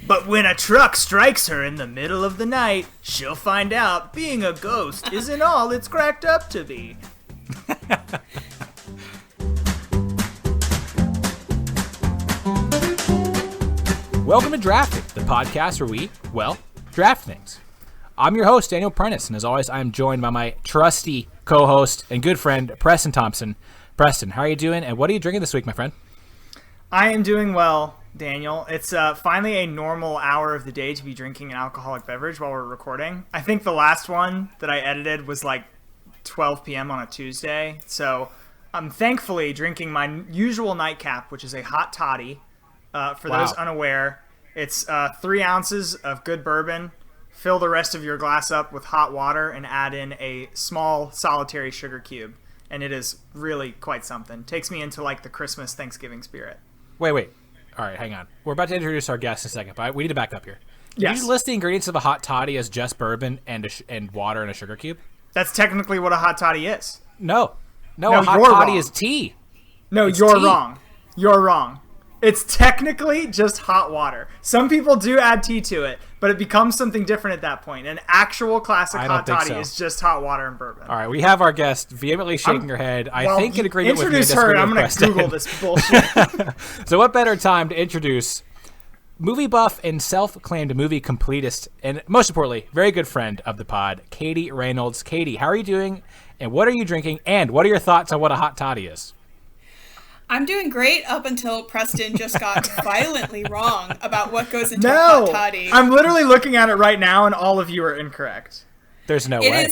But when a truck strikes her in the middle of the night, she'll find out being a ghost isn't all it's cracked up to be. Welcome to Drafted, the podcast where we, draft things. I'm your host, Daniel Prentice, and as always, I'm joined by my trusty co-host and good friend, Preston Thompson. Preston, how are you doing, and what are you drinking this week, my friend? I am doing well, Daniel. It's finally a normal hour of the day to be drinking an alcoholic beverage while we're recording. I think the last one that I edited was like 12 p.m. on a Tuesday, so I'm thankfully drinking my usual nightcap, which is a hot toddy. For those unaware, it's 3 ounces of good bourbon. Fill the rest of your glass up with hot water and add in a small solitary sugar cube. And it is really quite something. Takes me into like the Christmas Thanksgiving spirit. Wait. All right, hang on. We're about to introduce our guest in a second, but we need to back up here. Yes. Did you list the ingredients of a hot toddy as just bourbon and water and a sugar cube? That's technically what a hot toddy is. No, a hot toddy is tea. No, you're wrong. You're wrong. It's technically just hot water. Some people do add tea to it, but it becomes something different at that point. An actual classic hot toddy is just hot water and bourbon. All right, we have our guest vehemently shaking her head. I think in agreement with me. Introduce her, and I'm going to Google this bullshit. So what better time to introduce movie buff and self-acclaimed movie completist, and most importantly, very good friend of the pod, Katie Raynolds. Katie, how are you doing, and what are you drinking, and what are your thoughts on what a hot toddy is? I'm doing great up until Preston just got violently wrong about what goes into a hot toddy. I'm literally looking at it right now, and all of you are incorrect. There's no way.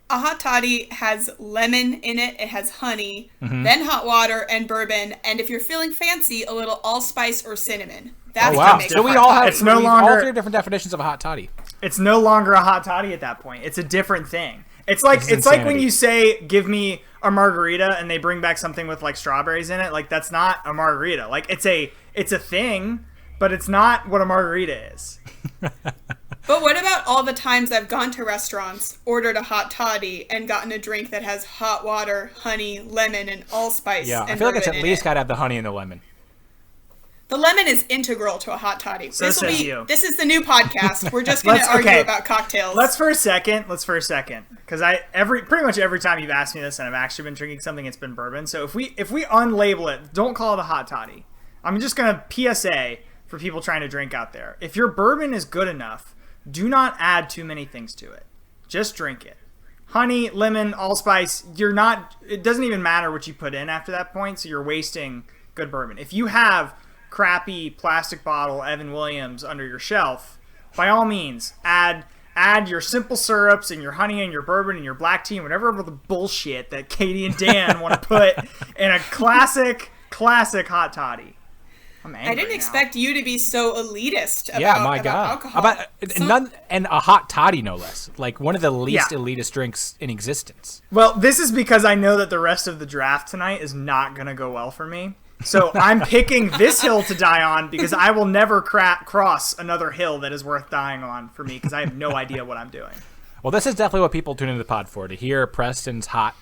A hot toddy has lemon in it, it has honey, then hot water and bourbon, and if you're feeling fancy, a little allspice or cinnamon. That's what makes So we all have all 3 different definitions of a hot toddy. It's no longer a hot toddy at that point. It's a different thing. It's like when you say, give me a margarita, and they bring back something with like strawberries in it. Like, that's not a margarita. Like, it's a thing, but it's not what a margarita is. But what about all the times I've gone to restaurants, ordered a hot toddy, and gotten a drink that has hot water, honey, lemon, and allspice? Yeah, I feel like it's at least got to have the honey and the lemon. The lemon is integral to a hot toddy. So this is the new podcast. We're just going to argue about cocktails. Let's for a second, because pretty much every time you've asked me this, and I've actually been drinking something, it's been bourbon. So if we unlabel it, don't call it a hot toddy. I'm just gonna PSA for people trying to drink out there. If your bourbon is good enough, do not add too many things to it. Just drink it. Honey, lemon, allspice. It doesn't even matter what you put in after that point. So you're wasting good bourbon. If you have crappy plastic bottle Evan Williams under your shelf, by all means add your simple syrups and your honey and your bourbon and your black tea and whatever the bullshit that Katie and Dan want to put in a classic hot toddy. I didn't expect you to be so elitist about alcohol. And a hot toddy, no less. Like one of the least elitist drinks in existence. Well, this is because I know that the rest of the draft tonight is not going to go well for me. So I'm picking this hill to die on because I will never cross another hill that is worth dying on for me because I have no idea what I'm doing. Well, this is definitely what people tune into the pod for, to hear Preston's hot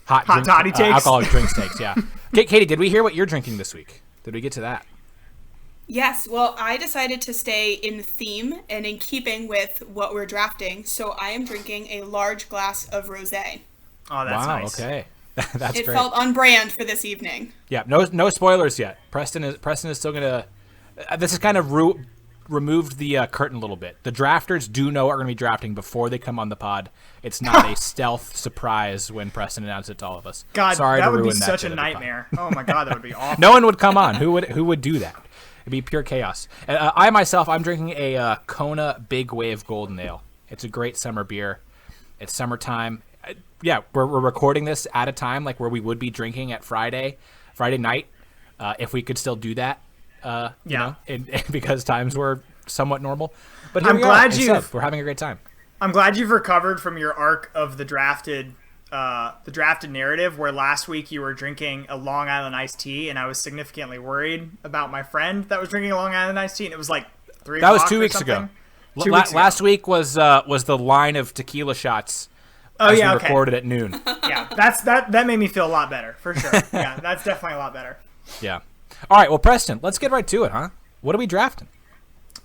toddy takes. Alcoholic drinks takes, yeah. Katie, did we hear what you're drinking this week? Did we get to that? Yes, well, I decided to stay in theme and in keeping with what we're drafting, so I am drinking a large glass of rosé. Oh, that's nice. Okay. That's great. It great. felt on brand for this evening. Yeah, no spoilers yet. Preston is still gonna. This has kind of removed the curtain a little bit. The drafters do know what we're gonna be drafting before they come on the pod. It's not a stealth surprise when Preston announces it to all of us. God, sorry that to would ruin be such a nightmare. Oh my God, that would be awful. No one would come on. Who would do that? It'd be pure chaos. I'm drinking a Kona Big Wave Golden Ale. It's a great summer beer. It's summertime. We're recording this at a time like where we would be drinking at Friday night, if we could still do that. You know, because times were somewhat normal. But here we're having a great time. I'm glad you've recovered from your arc of the drafted narrative, where last week you were drinking a Long Island iced tea, and I was significantly worried about my friend that was drinking a Long Island iced tea, and it was like 3 o'clock. That was 2 weeks ago. Last week was the line of tequila shots. We recorded at noon. Yeah, that made me feel a lot better, for sure. Yeah, that's definitely a lot better. Yeah. All right, well, Preston, let's get right to it, huh? What are we drafting?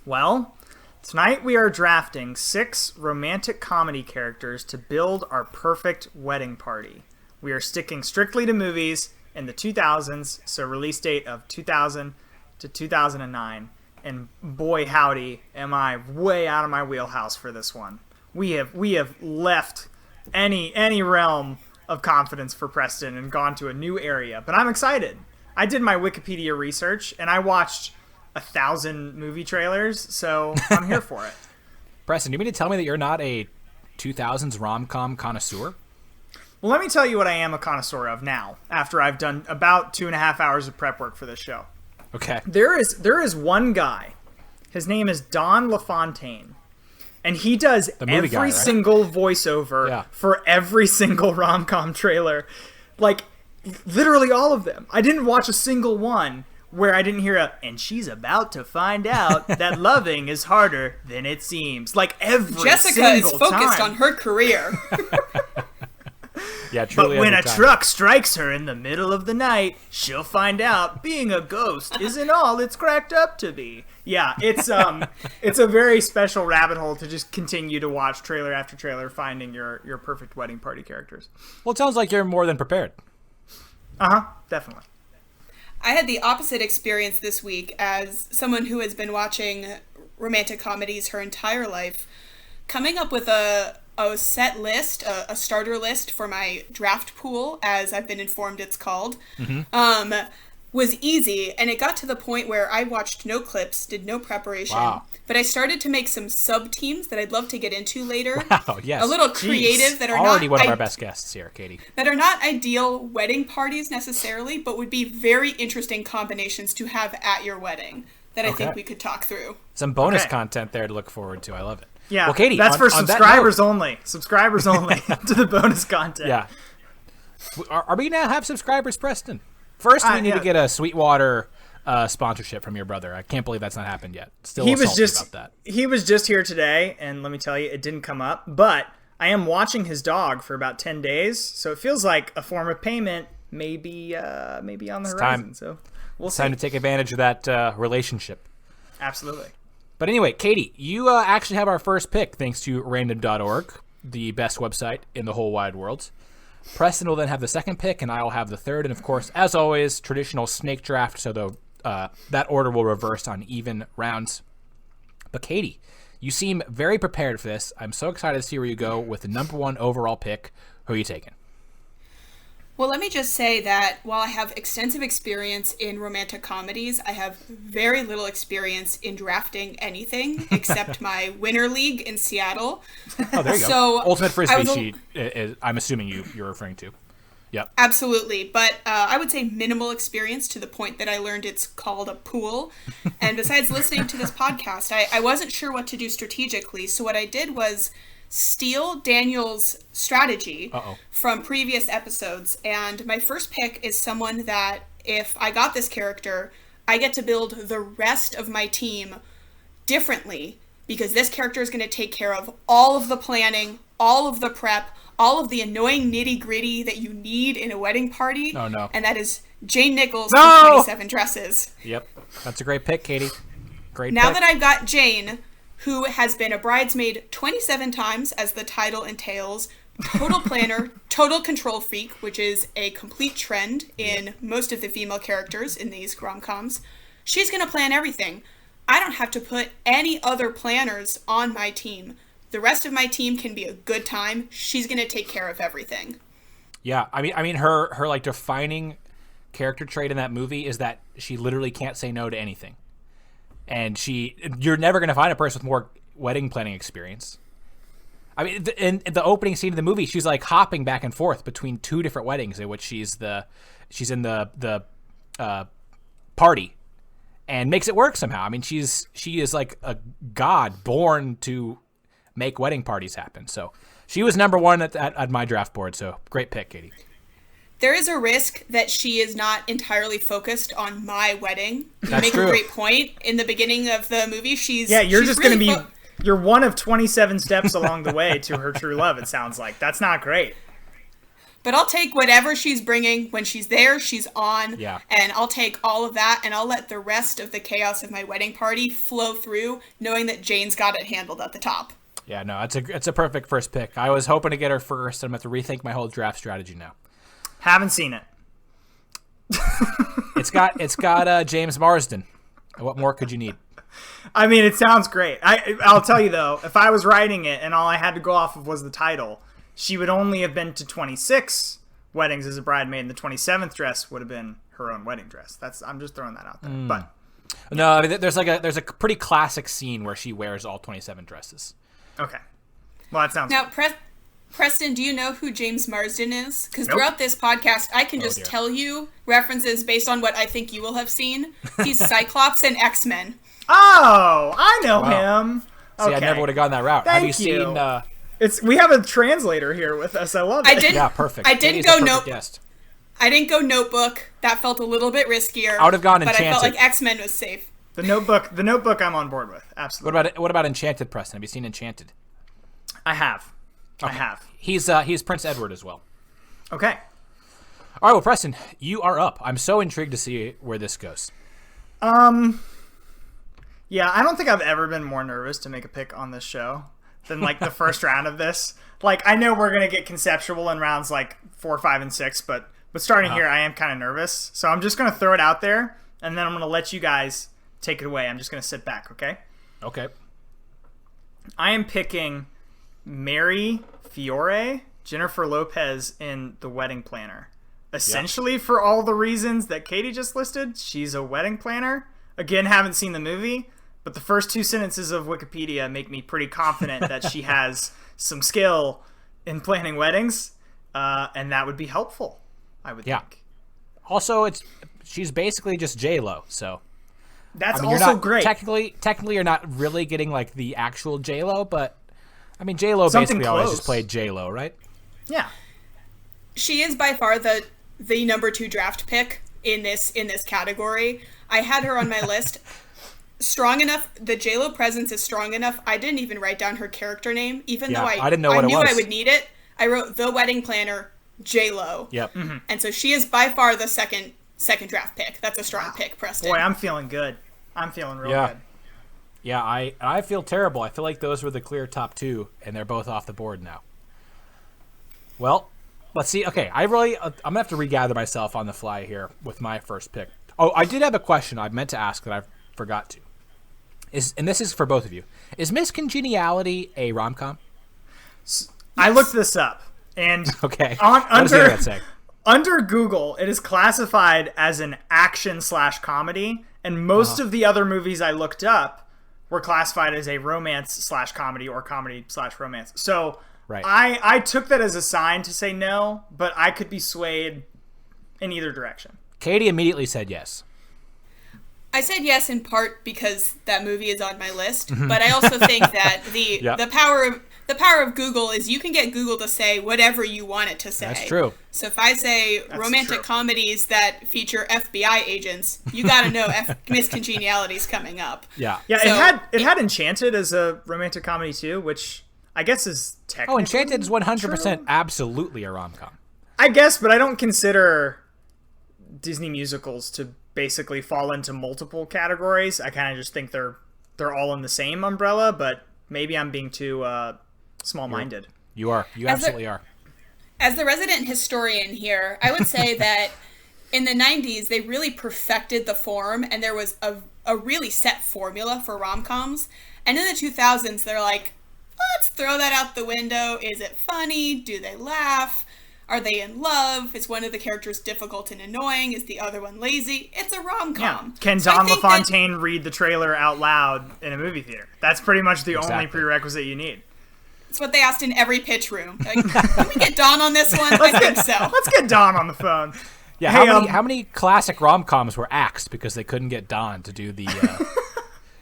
Well, tonight we are drafting 6 romantic comedy characters to build our perfect wedding party. We are sticking strictly to movies in the 2000s, so release date of 2000 to 2009. And boy howdy, am I way out of my wheelhouse for this one. We have left any realm of confidence for Preston and gone to a new area, but I'm excited. I did my Wikipedia research and I watched 1,000 movie trailers, so I'm here for it. Preston, do you mean to tell me that you're not a 2000s rom-com connoisseur? Well, let me tell you what I am a connoisseur of now, after I've done about 2.5 hours of prep work for this show. Okay. There is one guy. His name is Don LaFontaine. And he does every guy, right? single voiceover for every single rom-com trailer. Like, literally all of them. I didn't watch a single one where I didn't hear and she's about to find out that loving is harder than it seems. Like, every Jessica single is focused time. on her career. Yeah, truly. But when a truck strikes her in the middle of the night, she'll find out being a ghost isn't all it's cracked up to be. Yeah, it's a very special rabbit hole to just continue to watch trailer after trailer, finding your perfect wedding party characters. Well, it sounds like you're more than prepared. Definitely. I had the opposite experience this week as someone who has been watching romantic comedies her entire life. Coming up with a set list, a starter list for my draft pool, as I've been informed it's called, was easy. And it got to the point where I watched no clips, did no preparation. Wow. But I started to make some sub-teams that I'd love to get into later. Wow, yes. A little creative that are already not... one of our best guests here, Katie. That are not ideal wedding parties necessarily, but would be very interesting combinations to have at your wedding that I think we could talk through. Some bonus content there to look forward to. I love it. Yeah, well, Katie, that's for subscribers only. Subscribers only to the bonus content. Yeah. Are we going to have subscribers, Preston? First, we need to get a Sweetwater sponsorship from your brother. I can't believe that's not happened yet. Still salty about that. He was just here today, and let me tell you, it didn't come up. But I am watching his dog for about 10 days, so it feels like a form of payment may be on the horizon. So we'll see. Time to take advantage of that relationship. Absolutely. But anyway, Katie, you actually have our first pick thanks to random.org, the best website in the whole wide world. Preston will then have the second pick, and I will have the third. And, of course, as always, traditional snake draft, so that order will reverse on even rounds. But, Katie, you seem very prepared for this. I'm so excited to see where you go with the number 1 overall pick. Who are you taking? Well, let me just say that while I have extensive experience in romantic comedies, I have very little experience in drafting anything except my Winter League in Seattle. Oh, there you go. Ultimate Frisbee sheet, I'm assuming you're referring to. Yep. Absolutely. But I would say minimal experience to the point that I learned it's called a pool. And besides listening to this podcast, I wasn't sure what to do strategically. So what I did was steal Daniel's strategy from previous episodes. And my first pick is someone that, if I got this character, I get to build the rest of my team differently, because this character is going to take care of all of the planning, all of the prep, all of the annoying nitty-gritty that you need in a wedding party. Oh, no. And that is Jane Nichols from 27 Dresses. Yep. That's a great pick, Katie. Great Now pick. that I've got Jane, who has been a bridesmaid 27 times, as the title entails, total planner, total control freak, which is a complete trend in most of the female characters in these rom-coms. She's going to plan everything. I don't have to put any other planners on my team. The rest of my team can be a good time. She's going to take care of everything. Yeah, I mean, her like defining character trait in that movie is that she literally can't say no to anything. And you're never going to find a person with more wedding planning experience. I mean, in the opening scene of the movie, she's like hopping back and forth between 2 different weddings in which she's in the party, and makes it work somehow. I mean, she is like a god born to make wedding parties happen. So she was number 1 at my draft board. So great pick, Katie. There is a risk that she is not entirely focused on my wedding. You That's make true. a great point. In the beginning of the movie, you're just going to be... You're one of 27 steps along the way to her true love, it sounds like. That's not great. But I'll take whatever she's bringing. When she's there, she's on. Yeah. And I'll take all of that, and I'll let the rest of the chaos of my wedding party flow through, knowing that Jane's got it handled at the top. Yeah, no, it's a perfect first pick. I was hoping to get her first, and I'm going to have to rethink my whole draft strategy now. Haven't seen it. It's got James Marsden. What more could you need? I mean, it sounds great. I'll tell you, though, if I was writing it and all I had to go off of was the title, she would only have been to 26 weddings as a bridesmaid, and the 27th dress would have been her own wedding dress. I'm just throwing that out there. But no, I mean, there's a pretty classic scene where she wears all 27 dresses. Okay. Well, that sounds Now, Preston, do you know who James Marsden is? Because Nope. throughout this podcast, I can just dear. tell you references based on what I think you will have seen. He's Cyclops in X-Men. Oh, I know him. See, Okay. I never would have gone that route. Thank Have you you. seen? We have a translator here with us. I love it. Yeah, perfect. I didn't Katie's go the perfect guest. I didn't go Notebook. That felt a little bit riskier. I would have gone but I felt Enchanted. like X-Men was safe. The Notebook. I'm on board with. Absolutely. What about Enchanted, Preston? Have you seen Enchanted? I have. Okay. I have. He's Prince Edward as well. Okay. All right, well, Preston, you are up. I'm so intrigued to see where this goes. Yeah, I don't think I've ever been more nervous to make a pick on this show than like the first round of this. Like, I know we're gonna get conceptual in rounds like 4, 5, and 6, but starting here, I am kind of nervous. So I'm just gonna throw it out there, and then I'm gonna let you guys take it away. I'm just gonna sit back, okay? Okay. I am picking Mary Fiore, Jennifer Lopez in The Wedding Planner. Essentially for all the reasons that Katie just listed. She's a wedding planner. Again, haven't seen the movie, but the first 2 sentences of Wikipedia make me pretty confident that she has some skill in planning weddings, and that would be helpful, I would think. Also, she's basically just J-Lo, so... That's you're also not, great. Technically, you're not really getting like the actual J-Lo, but I mean, J-Lo Something basically always close. just played J-Lo, right? Yeah. She is by far the number 2 draft pick in this category. I had her on my list. Strong enough. The J-Lo presence is strong enough. I didn't even write down her character name, even though I didn't know what it knew was. I would need it. I wrote The Wedding Planner, J-Lo. Yep. Mm-hmm. And so she is by far the second draft pick. That's a strong pick, Preston. Boy, I'm feeling good. I'm feeling real good. Yeah, I feel terrible. I feel like those were the clear top 2, and they're both off the board now. Well, let's see. Okay, I'm gonna have to regather myself on the fly here with my first pick. Oh, I did have a question I meant to ask that I forgot to. And this is for both of you. Is Miss Congeniality a rom-com? I looked this up, and Okay. What does the internet say? Under Google, it is classified as an action/comedy, and most of the other movies I looked up were classified as a romance/comedy or comedy/romance. So Right. I took that as a sign to say no, but I could be swayed in either direction. Katie immediately said yes. I said yes in part because that movie is on my list, but I also think that the power of Google is you can get Google to say whatever you want it to say. That's true. So if I say romantic true. comedies that feature FBI agents, you got to know Miss Congeniality's coming up. Yeah. Yeah, So, it had Enchanted as a romantic comedy too, which I guess is technically Oh, Enchanted is 100% true. absolutely a rom-com. I guess, but I don't consider Disney musicals to basically fall into multiple categories. I kind of just think they're all in the same umbrella, but maybe I'm being too small-minded. You are. You absolutely are. As the resident historian here, I would say that in the 90s, they really perfected the form, and there was a really set formula for rom-coms. And in the 2000s, they're like, let's throw that out the window. Is it funny? Do they laugh? Are they in love? Is one of the characters difficult and annoying? Is the other one lazy? It's a rom-com. Yeah. Can So I Don think LaFontaine read the trailer out loud in a movie theater? That's pretty much the only Exactly. prerequisite you need. It's what they asked in every pitch room. Like, can we get Don on this one? I think so. Let's get Don on the phone. Yeah, Hey, how many classic rom-coms were axed because they couldn't get Don to do the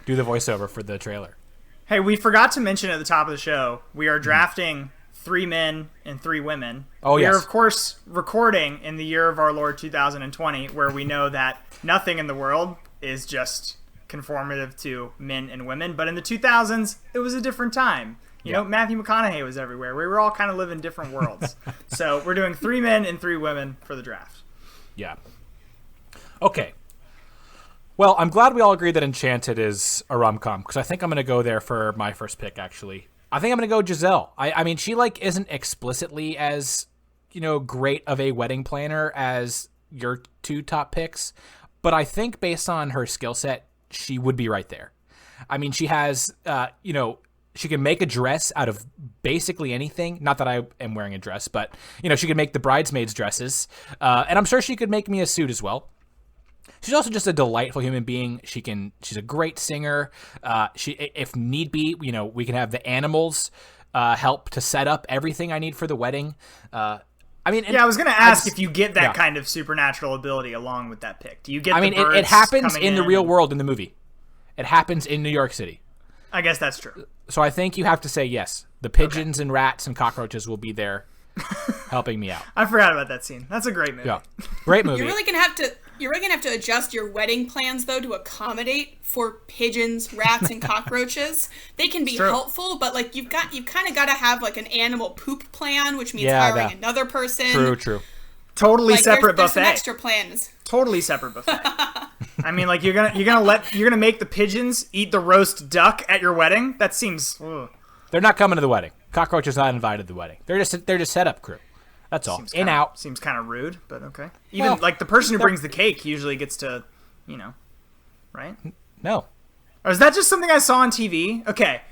do the voiceover for the trailer? Hey, we forgot to mention at the top of the show, we are drafting 3 men and 3 women. Oh, we yes. are, of course, recording in the year of our Lord 2020, where we know that nothing in the world is just conformative to men and women. But in the 2000s, it was a different time. You know, Matthew McConaughey was everywhere. We were all kind of living different worlds. So we're doing 3 men and 3 women for the draft. Yeah. Okay. Well, I'm glad we all agree that Enchanted is a rom-com, because I think I'm going to go there for my first pick, actually. I think I'm going to go Giselle. I mean, she, like, isn't explicitly as, you know, great of a wedding planner as your 2 top picks, but I think based on her skill set, she would be right there. I mean, she has, you know, she can make a dress out of basically anything. Not that I am wearing a dress, but, you know, she can make the bridesmaids' dresses, and I'm sure she could make me a suit as well. She's also just a delightful human being. She's a great singer. If need be, you know, we can have the animals help to set up everything I need for the wedding. I mean, I was going to ask if you get that kind of supernatural ability along with that pick. Do you get? I mean, the birds it happens in the real and... world in the movie. It happens in New York City. I guess that's true. So I think you have to say yes. The pigeons and rats and cockroaches will be there helping me out. I forgot about that scene. That's a great movie. Yeah, great movie. You're really gonna have to adjust your wedding plans though to accommodate for pigeons, rats, and cockroaches. They can be helpful, but like you've kind of got to have like an animal poop plan, which means hiring another person. True. Totally like, separate there's buffet. Some extra plans. Totally separate buffet. I mean, like you're gonna make the pigeons eat the roast duck at your wedding? That seems. Ugh. They're not coming to the wedding. Cockroach is not invited to the wedding. They're just setup crew. That's all. Out. Seems kind of rude, but okay. Even like the person who brings the cake usually gets to, you know, right? No. Or is that just something I saw on TV? Okay.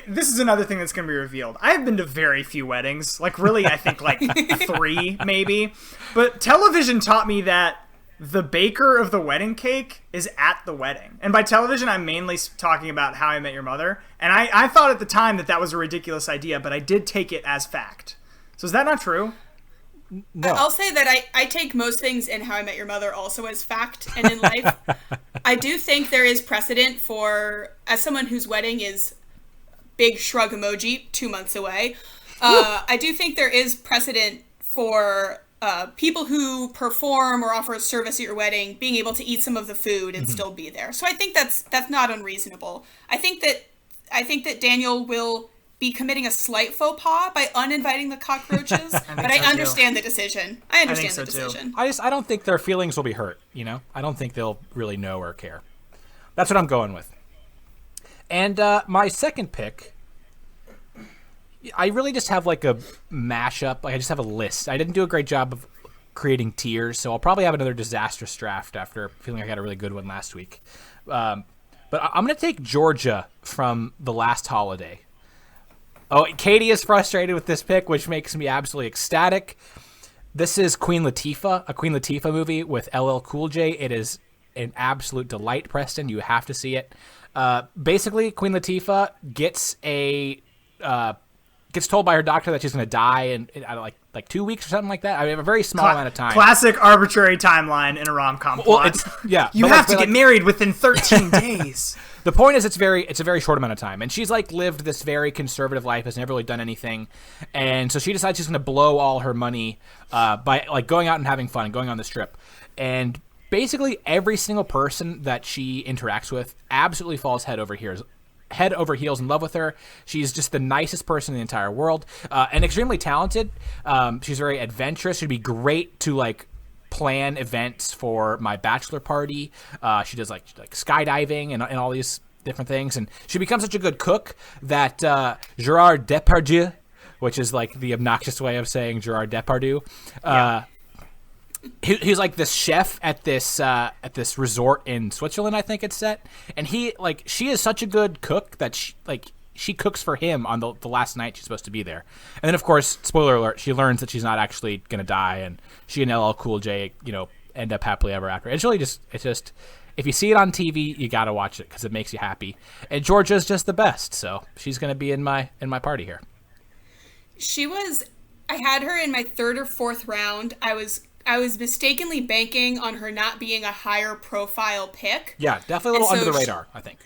This is another thing that's going to be revealed. I have been to very few weddings. Like really, I think like 3 maybe. But television taught me that the baker of the wedding cake is at the wedding. And by television, I'm mainly talking about How I Met Your Mother. And I thought at the time that was a ridiculous idea, but I did take it as fact. So is that not true? No. I'll say that I take most things in How I Met Your Mother also as fact. And in life, I do think there is precedent for, as someone whose wedding is big shrug emoji 2 months away, I do think there is precedent for people who perform or offer a service at your wedding being able to eat some of the food and still be there. So I think that's not unreasonable. I think that Daniel will be committing a slight faux pas by uninviting the cockroaches, but I understand the decision. I understand the decision. I don't think their feelings will be hurt, you know? I don't think they'll really know or care. That's what I'm going with. And my second pick, I really just have like a mashup. Like I just have a list. I didn't do a great job of creating tiers, so I'll probably have another disastrous draft after feeling like I had a really good one last week. But I'm going to take Georgia from The Last Holiday. Oh, Katie is frustrated with this pick, which makes me absolutely ecstatic. This is Queen Latifah, a Queen Latifah movie with LL Cool J. It is an absolute delight, Preston. You have to see it. Basically, Queen Latifah gets told by her doctor that she's going to die in like 2 weeks or something like that. I mean, a very small amount of time. Classic arbitrary timeline in a rom-com plot. You have to get married within 13 days. The point is, it's a very short amount of time, and she's like lived this very conservative life, has never really done anything, and so she decides she's going to blow all her money by like going out and having fun and going on this trip, and basically every single person that she interacts with absolutely falls head over heels in love with her. She's just the nicest person in the entire world, and extremely talented. She's very adventurous. She'd be great to like plan events for my bachelor party. She does like skydiving and all these different things, and she becomes such a good cook that Gerard Depardieu, which is like the obnoxious way of saying Gerard Depardieu, he's like this chef at this resort in Switzerland, I think it's set, and she is such a good cook that she cooks for him on the last night she's supposed to be there. And then, of course, spoiler alert, she learns that she's not actually going to die, and she and LL Cool J, you know, end up happily ever after. It's just, if you see it on TV, you got to watch it because it makes you happy. And Georgia's just the best, so she's going to be in my party here. I had her in my 3rd or 4th round. I was mistakenly banking on her not being a higher profile pick. Yeah, definitely a little under the radar, I think.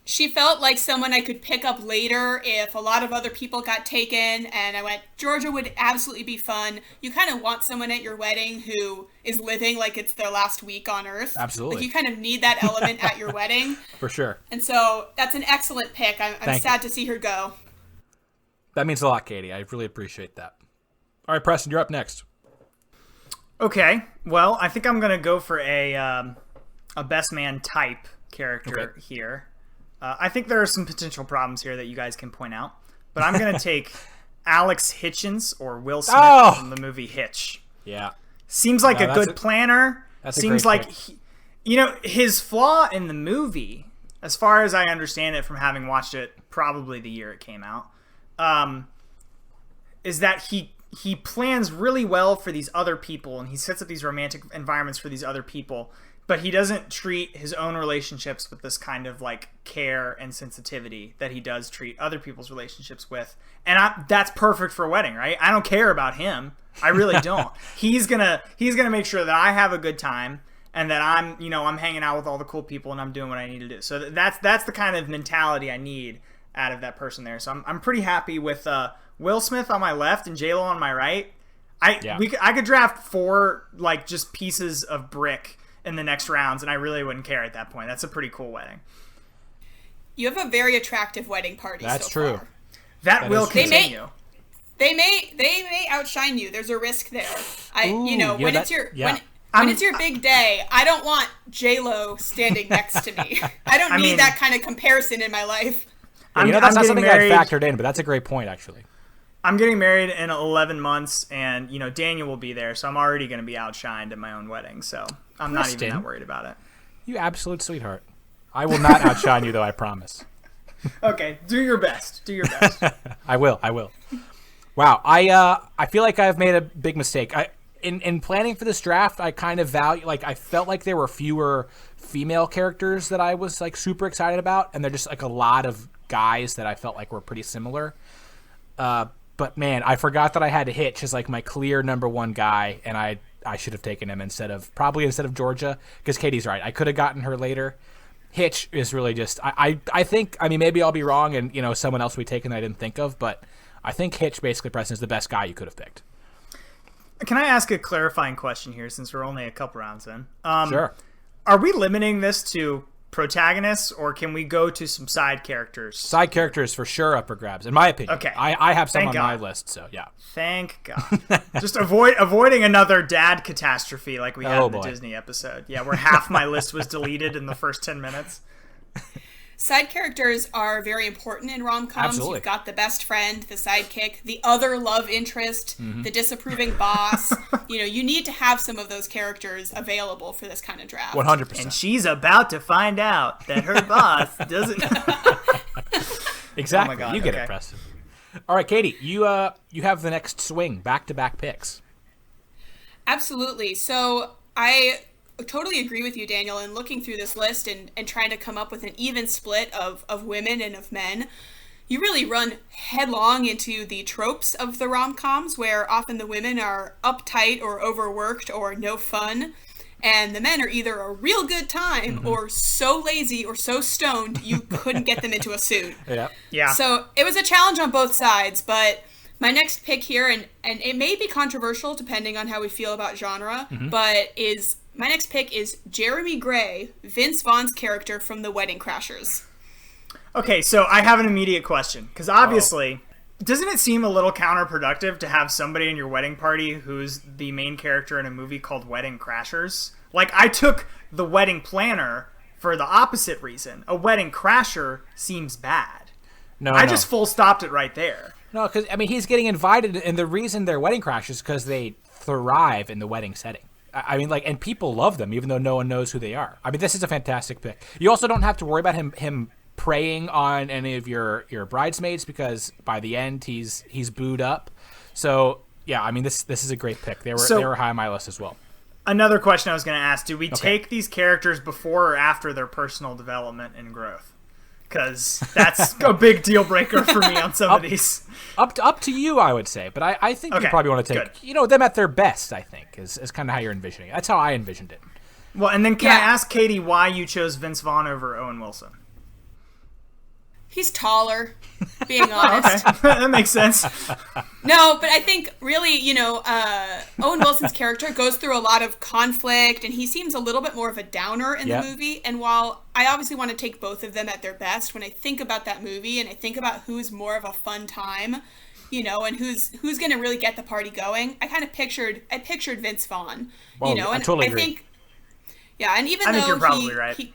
She felt like someone I could pick up later if a lot of other people got taken, and I went, Georgia would absolutely be fun. You kind of want someone at your wedding who is living like it's their last week on Earth. Absolutely. Like you kind of need that element at your wedding. For sure. And so that's an excellent pick. I'm sad to see her go. That means a lot, Katie. I really appreciate that. All right, Preston, you're up next. Okay, well, I think I'm gonna go for a best man type character here. I think there are some potential problems here that you guys can point out, but I'm gonna take Alex Hitchens or Will Smith from the movie Hitch. Yeah, seems like a good planner. Seems like his flaw in the movie, as far as I understand it from having watched it probably the year it came out, is that he plans really well for these other people, and he sets up these romantic environments for these other people, but he doesn't treat his own relationships with this kind of like care and sensitivity that he does treat other people's relationships with. And that's perfect for a wedding, right? I don't care about him. I really don't. He's gonna make sure that I have a good time and that I'm hanging out with all the cool people and I'm doing what I need to do. So that's the kind of mentality I need out of that person there. So I'm pretty happy with Will Smith on my left and J-Lo on my right. I could draft 4 like just pieces of brick in the next rounds, and I really wouldn't care at that point. That's a pretty cool wedding. You have a very attractive wedding party. That's so true. Far. That will continue. They may outshine you. There's a risk there. When it's your big day, I don't want J-Lo standing next to me. I don't need that kind of comparison in my life. That's not something I factored in, but that's a great point, actually. I'm getting married in 11 months, and Daniel will be there, so I'm already going to be outshined at my own wedding. So I'm not even that worried about it. You absolute sweetheart. I will not outshine you, though. I promise. Okay, do your best. Do your best. I will. Wow, I feel like I've made a big mistake. In planning for this draft, I kind of I felt like there were fewer female characters that I was like super excited about, and they're just like a lot of guys that I felt like were pretty similar. But man, I forgot that I had Hitch as like my clear number 1 guy, and I should have taken him instead of Georgia, because Katie's right. I could have gotten her later. Hitch is really just I think, maybe I'll be wrong and someone else will be taken that I didn't think of, but I think Hitch basically, Preston, is the best guy you could have picked. Can I ask a clarifying question here, since we're only a couple rounds in? Sure. Are we limiting this to protagonists, or can we go to some side characters? Side characters for sure up for grabs, in my opinion. Okay. I have some on my list, so yeah. Thank God. Just avoiding another dad catastrophe like we had in the Disney episode. Yeah, where half my list was deleted in the first 10 minutes. Side characters are very important in rom-coms. Absolutely. You've got the best friend, the sidekick, the other love interest, the disapproving boss. You need to have some of those characters available for this kind of draft. 100%. And she's about to find out that her boss doesn't... Exactly. Oh my God, you get it, Preston. All right, Katie, you have the next swing, back-to-back picks. Absolutely. So I totally agree with you, Daniel, in looking through this list and trying to come up with an even split of women and of men. You really run headlong into the tropes of the rom-coms, where often the women are uptight or overworked or no fun, and the men are either a real good time or so lazy or so stoned you couldn't get them into a suit. Yeah. So it was a challenge on both sides, but my next pick here, and it may be controversial depending on how we feel about genre, but my next pick is Jeremy Gray, Vince Vaughn's character from The Wedding Crashers. Okay, so I have an immediate question, because obviously, doesn't it seem a little counterproductive to have somebody in your wedding party who's the main character in a movie called Wedding Crashers? Like, I took The Wedding Planner for the opposite reason. A wedding crasher seems bad. I just full stopped it right there. No, because, he's getting invited, and the reason they're wedding crashers is because they thrive in the wedding setting. And people love them, even though no one knows who they are. This is a fantastic pick. You also don't have to worry about him preying on any of your bridesmaids, because by the end he's booed up. So yeah, this is a great pick. They were high on my list as well. Another question I was going to ask: do we take these characters before or after their personal development and growth? Because that's a big deal breaker for me on some of these. Up to you, I would say. But I think you probably want to take them at their best, I think, is kind of how you're envisioning it. That's how I envisioned it. Well, and then can I ask Katie why you chose Vince Vaughn over Owen Wilson? He's taller, being honest. Okay, that makes sense. No, but I think really, Owen Wilson's character goes through a lot of conflict, and he seems a little bit more of a downer in the movie. And while I obviously want to take both of them at their best, when I think about that movie and I think about who's more of a fun time, and who's going to really get the party going, I pictured Vince Vaughn, and I totally agree. think, and even I though think you're probably right.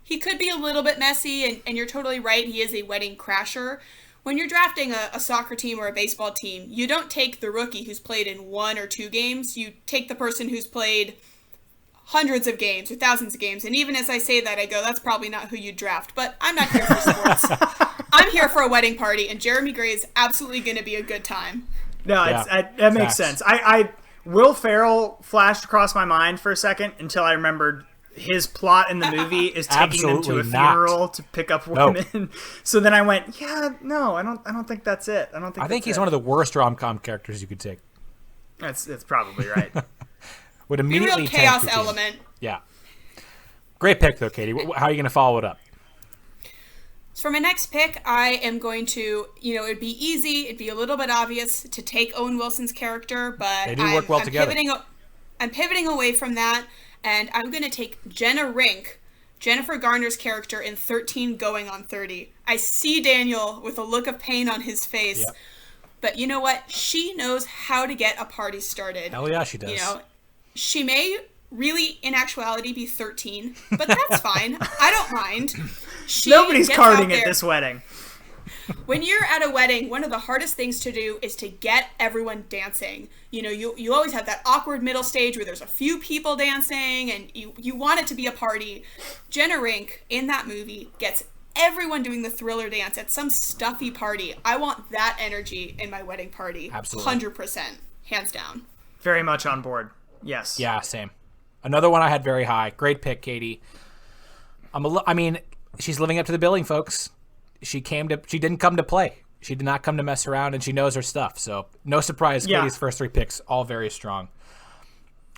He could be a little bit messy, and you're totally right, he is a wedding crasher. When you're drafting a soccer team or a baseball team, you don't take the rookie who's played in 1 or 2 games. You take the person who's played hundreds of games or thousands of games. And even as I say that, I go, that's probably not who you draft. But I'm not here for sports. I'm here for a wedding party, and Jeremy Gray is absolutely going to be a good time. No, that makes sense. Will Ferrell flashed across my mind for a second until I remembered his plot in the movie is taking them to a funeral to pick up women. No. So then I went, I don't think that's it. I think he's one of the worst rom-com characters you could take. That's probably right. Would immediately real chaos element. Yeah. Great pick though, Katie. How are you going to follow it up? So for my next pick, I am going to, it'd be easy, it'd be a little bit obvious to take Owen Wilson's character, but they do work well together. I'm pivoting away from that. And I'm going to take Jenna Rink, Jennifer Garner's character in 13 Going on 30. I see Daniel with a look of pain on his face. Yep. But you know what? She knows how to get a party started. Hell yeah, she does. She may really, in actuality, be 13, but that's fine. I don't mind. Nobody's carding at this wedding. When you're at a wedding, one of the hardest things to do is to get everyone dancing. You always have that awkward middle stage where there's a few people dancing and you want it to be a party. Jenna Rink in that movie gets everyone doing the Thriller dance at some stuffy party. I want that energy in my wedding party. Absolutely. 100%. Hands down. Very much on board. Yes. Yeah, same. Another one I had very high. Great pick, Katie. She's living up to the billing, folks. She didn't come to play. She did not come to mess around, and she knows her stuff. So no surprise, Katie's first 3 picks, all very strong.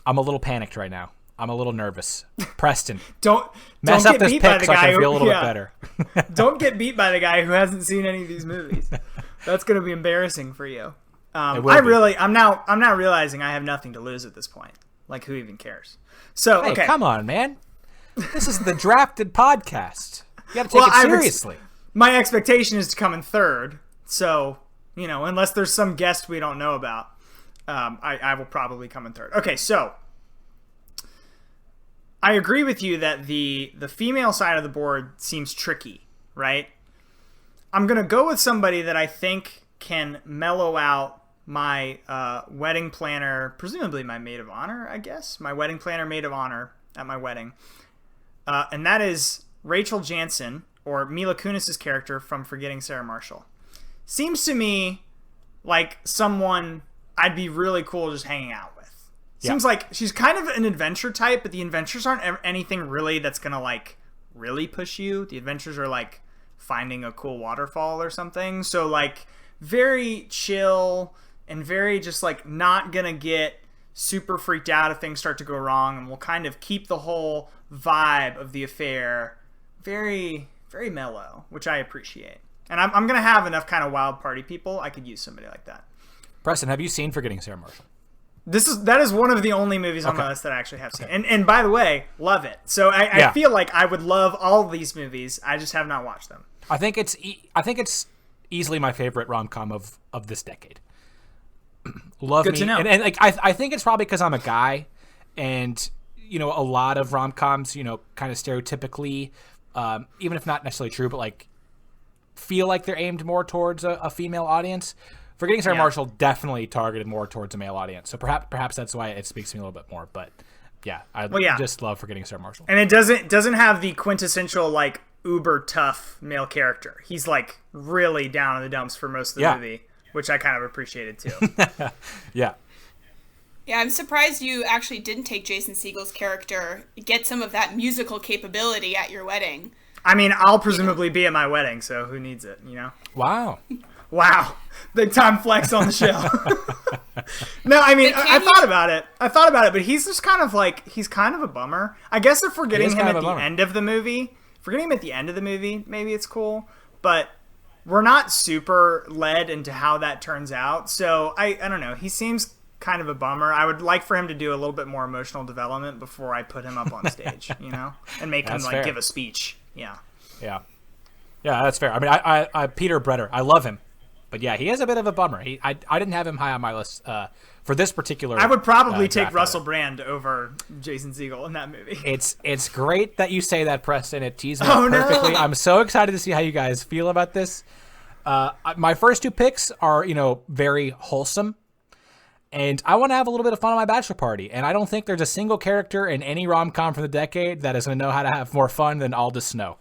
I'm a little panicked right now. I'm a little nervous. Preston, don't mess get up this beat pick by the so I guy can feel a little bit better. Don't get beat by the guy who hasn't seen any of these movies. That's going to be embarrassing for you. I'm now realizing I have nothing to lose at this point. Like, who even cares? So, hey, okay. Come on, man. This is the drafted podcast. You got to take it seriously. My expectation is to come in third, so, unless there's some guest we don't know about, I will probably come in third. Okay, so, I agree with you that the female side of the board seems tricky, right? I'm going to go with somebody that I think can mellow out my wedding planner, presumably my maid of honor, I guess. My wedding planner, maid of honor at my wedding. And that is Rachel Jansen, or Mila Kunis's character from Forgetting Sarah Marshall. Seems to me like someone I'd be really cool just hanging out with. Seems like she's kind of an adventure type, but the adventures aren't anything really that's going to, really push you. The adventures are, finding a cool waterfall or something. So, very chill and very just, not going to get super freaked out if things start to go wrong, and will kind of keep the whole vibe of the affair very, very mellow, which I appreciate. And I'm going to have enough kind of wild party people. I could use somebody like that. Preston, have you seen Forgetting Sarah Marshall? That is one of the only movies on my list that I actually have seen. And by the way, love it. So I feel like I would love all of these movies. I just have not watched them. I think it's easily my favorite rom-com of this decade. Love Good me. to know. And I think it's probably because I'm a guy, and a lot of rom-coms, kind of stereotypically, even if not necessarily true, but feel like they're aimed more towards a female audience. Forgetting Sarah Marshall definitely targeted more towards a male audience, so perhaps that's why it speaks to me a little bit more. But I just love Forgetting Sarah Marshall. And it doesn't have the quintessential uber tough male character. He's really down in the dumps for most of the movie, which I kind of appreciated too. Yeah, I'm surprised you actually didn't take Jason Segel's character, get some of that musical capability at your wedding. I mean, I'll presumably be at my wedding, so who needs it, Wow. Big time flex on the show. No, I mean, I thought about it, but he's just kind of he's kind of a bummer. I guess if we're getting him at the end of the movie, maybe it's cool. but we're not super led into how that turns out. So I don't know. He seems kind of a bummer. I would like for him to do a little bit more emotional development before I put him up on stage, and make him like give a speech. Yeah, that's fair. I mean, I Peter Bretter, I love him, but yeah, he is a bit of a bummer. I didn't have him high on my list for this particular. I would probably take Russell Brand over Jason Segel in that movie. It's great that you say that, Preston. It teased me perfectly. No. I'm so excited to see how you guys feel about this. My first two picks are very wholesome. And I want to have a little bit of fun on my bachelor party. And I don't think there's a single character in any rom-com from the decade that is going to know how to have more fun than Aldous Snow,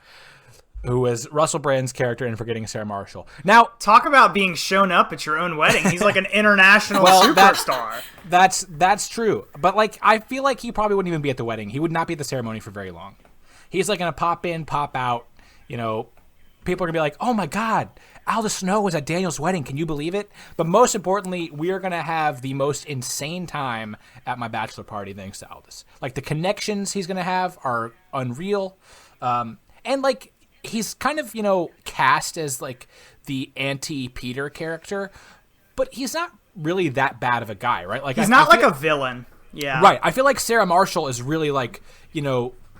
who is Russell Brand's character in Forgetting Sarah Marshall. Now, talk about being shown up at your own wedding. He's like an international superstar. That's true. But I feel like he probably wouldn't even be at the wedding. He would not be at the ceremony for very long. He's going to pop in, pop out. People are going to be like, oh my God, Aldous Snow was at Daniel's wedding. Can you believe it? But most importantly, we are going to have the most insane time at my bachelor party thanks to Aldous. The connections he's going to have are unreal. And he's kind of, cast as the anti-Peter character, but he's not really that bad of a guy, right? He's not a villain. Yeah. Right. I feel like Sarah Marshall is really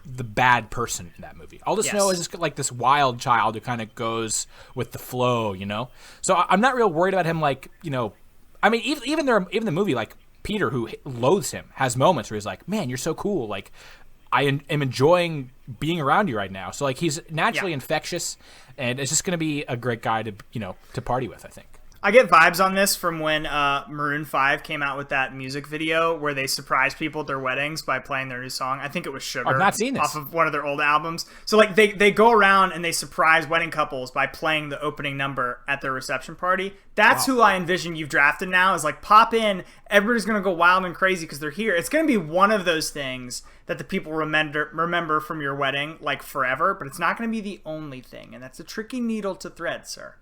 the bad person in that movie. Aldous Snow is just this wild child who kind of goes with the flow, So I'm not real worried about him. I mean, even the movie, Peter, who loathes him, has moments where he's like, "Man, you're so cool. I am enjoying being around you right now." So he's naturally infectious, and it's just going to be a great guy to party with, I think. I get vibes on this from when Maroon 5 came out with that music video where they surprised people at their weddings by playing their new song. I think it was Sugar. I've not seen this. Off of one of their old albums. So they go around and they surprise wedding couples by playing the opening number at their reception party. That's who I envision you've drafted now is pop in, everybody's going to go wild and crazy because they're here. It's going to be one of those things that the people remember from your wedding forever, but it's not going to be the only thing. And that's a tricky needle to thread, sir.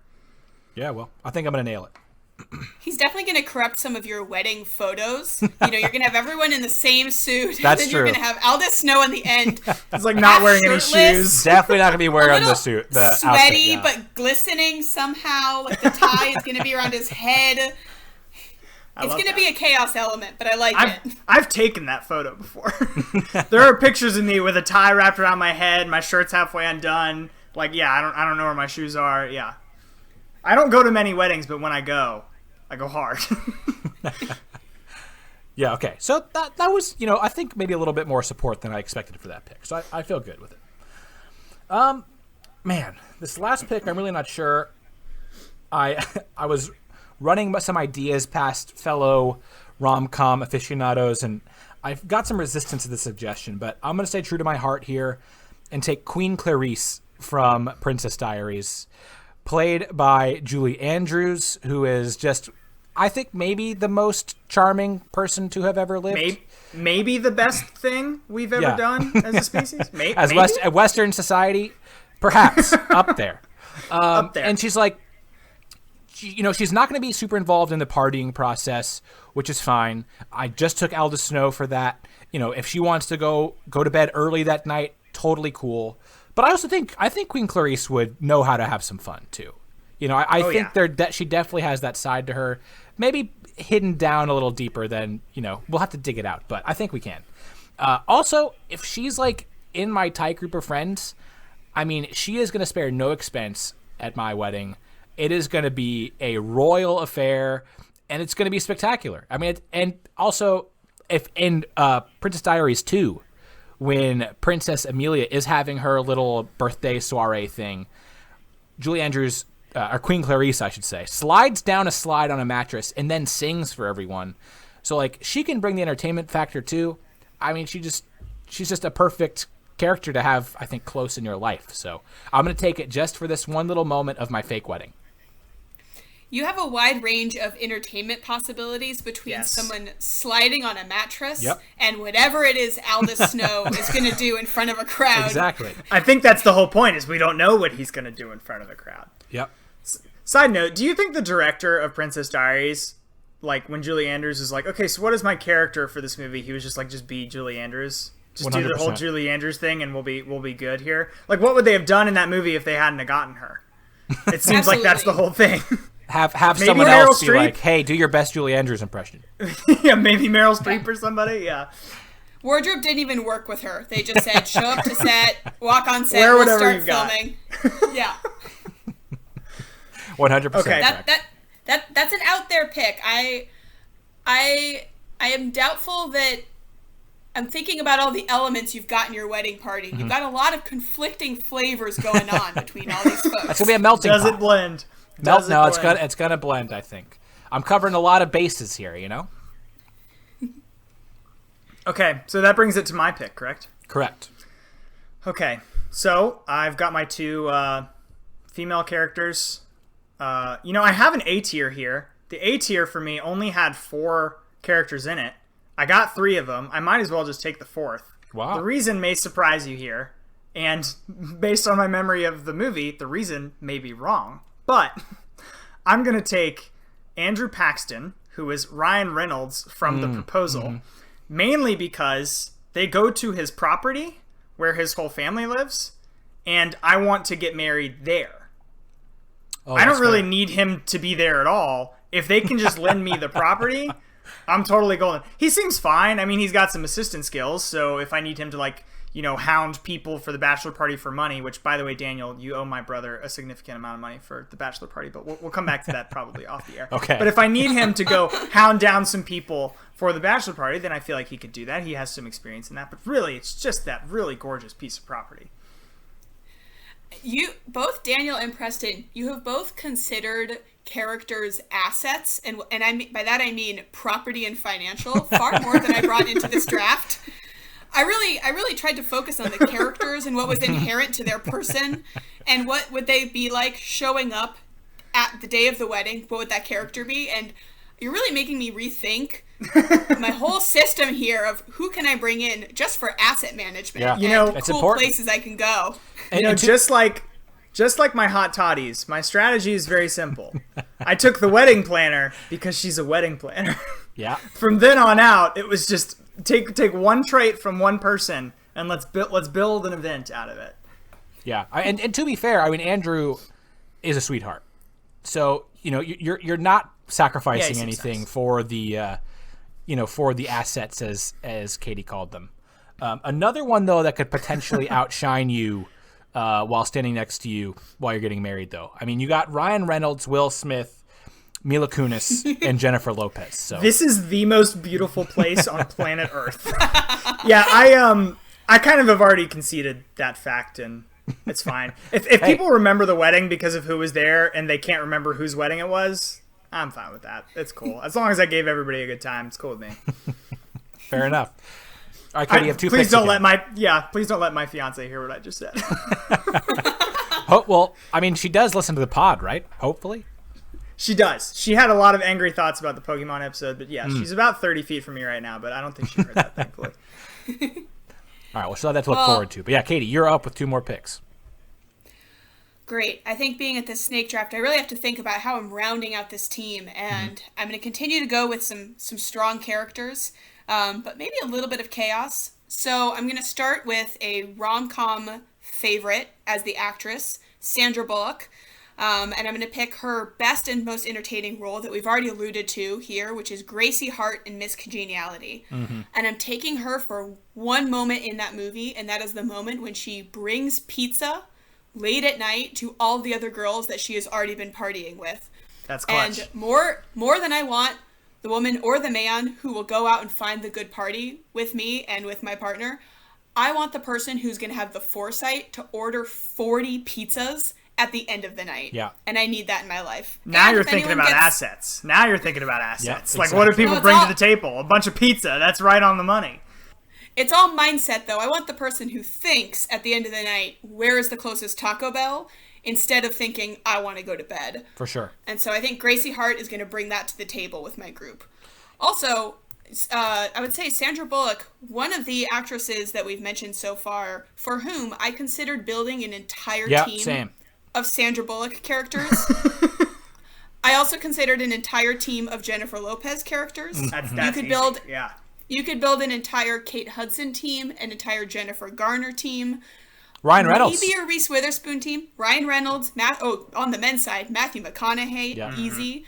Yeah, well, I think I'm going to nail it. He's definitely going to corrupt some of your wedding photos. You're going to have everyone in the same suit. That's and then true. You're going to have Aldous Snow in the end. He's not wearing any shoes. Definitely not going to be wearing the suit. The sweaty, outfit, but glistening somehow. The tie is going to be around his head. It's going to be a chaos element, but I like it. I've taken that photo before. There are pictures of me with a tie wrapped around my head, my shirt's halfway undone. I don't know where my shoes are. Yeah. I don't go to many weddings, but when I go hard. Yeah, okay. So that was, I think maybe a little bit more support than I expected for that pick. So I feel good with it. Man, this last pick, I'm really not sure. I was running some ideas past fellow rom-com aficionados, and I've got some resistance to the suggestion, but I'm going to stay true to my heart here and take Queen Clarice from Princess Diaries, played by Julie Andrews, who is just, I think, maybe the most charming person to have ever lived. Maybe the best thing we've ever done as a species. Maybe. Western society, perhaps, up there. Up there. And she's she's not going to be super involved in the partying process, which is fine. I just took Aldous Snow for that. If she wants to go to bed early that night, totally cool. But I think Queen Clarice would know how to have some fun too. I think she definitely has that side to her, maybe hidden down a little deeper than, we'll have to dig it out, but I think we can. Also, if she's in my tight group of friends, I mean, she is going to spare no expense at my wedding. It is going to be a royal affair, and it's going to be spectacular. I mean, and also, if in Princess Diaries 2, when Princess Amelia is having her little birthday soiree thing, Julie Andrews, or Queen Clarice, I should say, slides down a slide on a mattress and then sings for everyone. So, she can bring the entertainment factor, too. I mean, she's just a perfect character to have, I think, close in your life. So I'm going to take it just for this one little moment of my fake wedding. You have a wide range of entertainment possibilities between someone sliding on a mattress and whatever it is Aldous Snow is going to do in front of a crowd. Exactly. I think that's the whole point, is we don't know what he's going to do in front of a crowd. Yep. Side note, do you think the director of Princess Diaries, when Julie Andrews is okay, so what is my character for this movie? He was just be Julie Andrews? Just 100%. Do the whole Julie Andrews thing and we'll be good here? What would they have done in that movie if they hadn't have gotten her? It seems like that's the whole thing. Have Maybe someone Meryl else be Streep? like, hey, do your best Julie Andrews impression. Yeah, maybe Meryl Streep or somebody. Yeah. Wardrobe didn't even work with her. They just said, show up to set, walk on set, Wear we'll whatever start you've got. filming. Yeah. 100%. Okay. That's an out there pick. I am doubtful that I'm thinking about all the elements you've got in your wedding party. You've got a lot of conflicting flavors going on between all these folks. That's gonna be a melting Does pot. it blend? It's gonna blend. I think I'm covering a lot of bases here. You know. Okay, so that brings it to my pick, correct? Correct. Okay, so I've got my two female characters. I have an A tier here. The A tier for me only had 4 characters in it. I got 3 of them. I might as well just take the 4th. Wow. The reason may surprise you here, and based on my memory of the movie, the reason may be wrong. But I'm going to take Andrew Paxton, who is Ryan Reynolds from The Proposal, mainly because they go to his property where his whole family lives, and I want to get married there. Oh, I don't really fair. need him to be there at all. If they can just lend me the property, I'm totally golden. He seems fine. I mean, he's got some assistant skills, so if I need him to, hound people for the bachelor party for money, which, by the way, Daniel, you owe my brother a significant amount of money for the bachelor party, but we'll come back to that probably off the air. Okay. But if I need him to go hound down some people for the bachelor party, then I feel like he could do that. He has some experience in that. But really, it's just that really gorgeous piece of property. You, both Daniel and Preston, you have both considered characters' assets, and by that I mean property and financial, far more than I brought into this draft. I really tried to focus on the characters and what was inherent to their person, and what would they be like showing up at the day of the wedding. What would that character be? And you're really making me rethink my whole system here of who can I bring in just for asset management. Yeah. And it's cool important. places I can go. Just like my hot toddies, my strategy is very simple. I took the wedding planner because she's a wedding planner. Yeah. From then on out, it was just take one trait from one person and let's build an event out of it. Yeah. And to be fair, I mean, Andrew is a sweetheart. So, you're not sacrificing seems anything nice. for the for the assets as Katie called them. Another one though that could potentially outshine you while standing next to you while you're getting married, though. I mean, you got Ryan Reynolds, Will Smith, Mila Kunis, and Jennifer Lopez. So this is the most beautiful place on planet Earth. Yeah, I kind of have already conceded that fact, and it's fine. If people remember the wedding because of who was there and they can't remember whose wedding it was, I'm fine with that. It's cool. As long as I gave everybody a good time, it's cool with me. fair enough. All right, Katie, you have 2 please picks don't again. please don't let my fiance hear what I just said. Well, I mean, she does listen to the pod, right? Hopefully. She does. She had a lot of angry thoughts about the Pokemon episode, but yeah, she's about 30 feet from me right now, but I don't think she heard that, thankfully. All right, well, she'll have that to look forward to. But yeah, Katie, you're up with 2 more picks. Great. I think being at this snake draft, I really have to think about how I'm rounding out this team, and I'm going to continue to go with some strong characters, but maybe a little bit of chaos. So I'm going to start with a rom-com favorite as the actress, Sandra Bullock, and I'm going to pick her best and most entertaining role that we've already alluded to here, which is Gracie Hart in Miss Congeniality. And I'm taking her for one moment in that movie, and that is the moment when she brings pizza late at night to all the other girls that she has already been partying with. That's clutch. And more than I want the woman or the man who will go out and find the good party with me and with my partner, I want the person who's going to have the foresight to order 40 pizzas at the end of the night. Yeah. And I need that in my life. Now And you're if thinking anyone about gets- assets. Now you're thinking about assets. Yeah, Like, what do exactly. people No, bring it's to the table? A bunch of pizza. That's right on the money. It's all mindset, though. I want the person who thinks at the end of the night, where is the closest Taco Bell? Instead of thinking, I want to go to bed. For sure. And so I think Gracie Hart is going to bring that to the table with my group. Also, I would say Sandra Bullock, one of the actresses that we've mentioned so far, for whom I considered building an entire team Same. of Sandra Bullock characters. I also considered an entire team of Jennifer Lopez characters. That's You could easy. build Yeah. You could build an entire Kate Hudson team, an entire Jennifer Garner team. Ryan Reynolds. Maybe a Reese Witherspoon team. Ryan Reynolds. On the men's side, Matthew McConaughey. Yeah. Easy.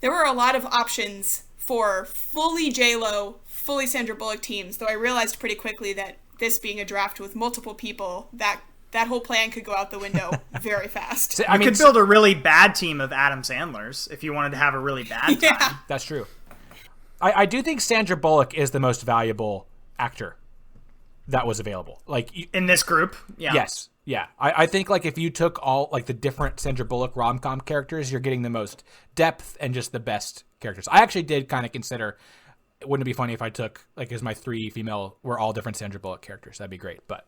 There were a lot of options for fully J-Lo, fully Sandra Bullock teams, though I realized pretty quickly that this being a draft with multiple people, that whole plan could go out the window very fast. So, I mean, could build a really bad team of Adam Sandlers if you wanted to have a really bad time. That's true. I do think Sandra Bullock is the most valuable actor that was available. Like in this group? Yeah. Yes. Yeah. I think like if you took all like the different Sandra Bullock rom-com characters, you're getting the most depth and just the best characters. I actually did kind of consider, wouldn't it be funny if I took like as my 3 female were all different Sandra Bullock characters? That'd be great. But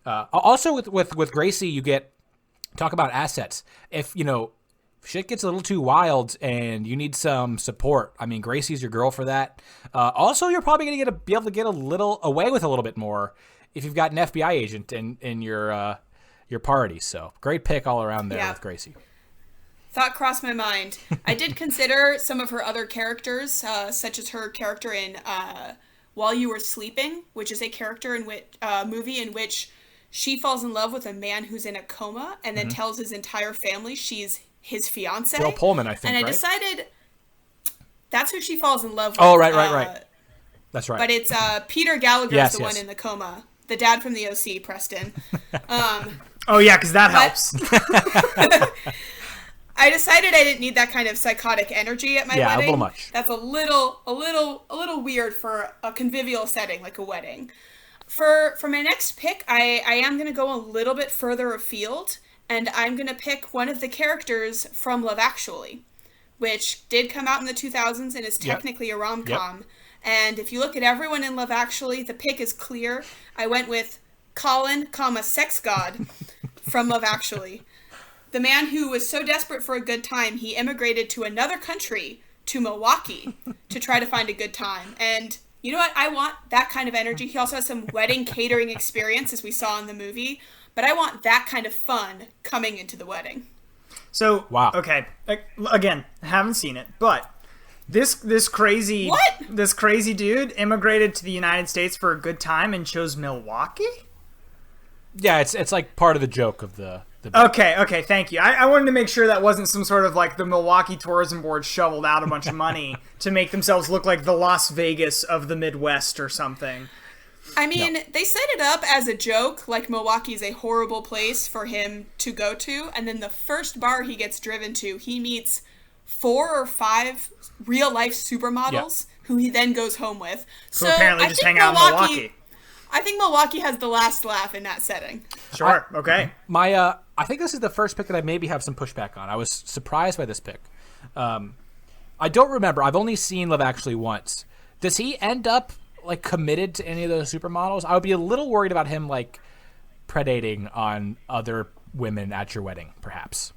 also with Gracie, you get talk about assets. If shit gets a little too wild and you need some support, I mean, Gracie's your girl for that. Also, you're probably going to be able to get a little bit more if you've got an FBI agent in your party. So great pick all around there with Gracie. Thought crossed my mind. I did consider some of her other characters, such as her character in While You Were Sleeping, which is a character in which movie in which she falls in love with a man who's in a coma and then tells his entire family she's his fiance. Bill Pullman, I think. And I decided that's who she falls in love with. Oh, right. That's right. But it's Peter Gallagher's the one in the coma. The dad from the OC, Preston. Oh yeah, because that helps. I decided I didn't need that kind of psychotic energy at my wedding. Yeah, a little much. That's a little weird for a convivial setting like a wedding. For my next pick, I am going to go a little bit further afield, and I'm going to pick one of the characters from Love Actually, which did come out in the 2000s and is technically a rom-com. Yep. And if you look at everyone in Love Actually, the pick is clear. I went with Colin, sex god from Love Actually. The man who was so desperate for a good time, he immigrated to another country, to Milwaukee, to try to find a good time. And you know what? I want that kind of energy. He also has some wedding catering experience, as we saw in the movie. But I want that kind of fun coming into the wedding. So, wow. Okay. Again, haven't seen it, but this crazy dude immigrated to the United States for a good time and chose Milwaukee? Yeah, it's like part of the joke of the Okay, thank you. I wanted to make sure that wasn't some sort of like the Milwaukee Tourism Board shoveled out a bunch of money to make themselves look like the Las Vegas of the Midwest or something. I mean, they set it up as a joke, like Milwaukee's a horrible place for him to go to, and then the first bar he gets driven to, he meets 4 or 5 real-life supermodels who he then goes home with. Who apparently just hang out in Milwaukee. I think Milwaukee has the last laugh in that setting. Sure, okay. I think this is the first pick that I maybe have some pushback on. I was surprised by this pick. I don't remember. I've only seen Love Actually once. Does he end up like committed to any of those supermodels? I would be a little worried about him like predating on other women at your wedding, perhaps.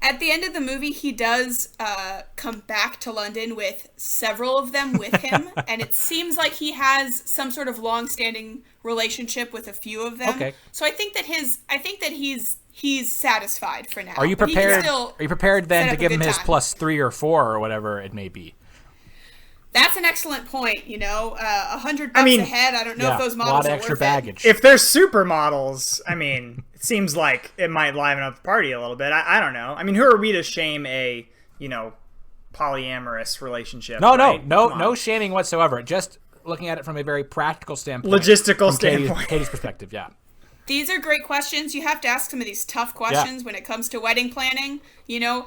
At the end of the movie, he does come back to London with several of them with him, and it seems like he has some sort of long-standing relationship with a few of them. Okay. So I think that he's satisfied for now. Are you prepared? Are you prepared then to give him his plus 3 or 4 or whatever it may be? That's an excellent point. $100 ahead. I don't know if those models a lot of are extra worth baggage. If they're supermodels, I mean, it seems like it might liven up the party a little bit. I don't know. I mean, who are we to shame a polyamorous relationship? No shaming whatsoever. Just looking at it from a very practical standpoint, logistical standpoint, Katie's perspective. Yeah. These are great questions. You have to ask some of these tough questions when it comes to wedding planning.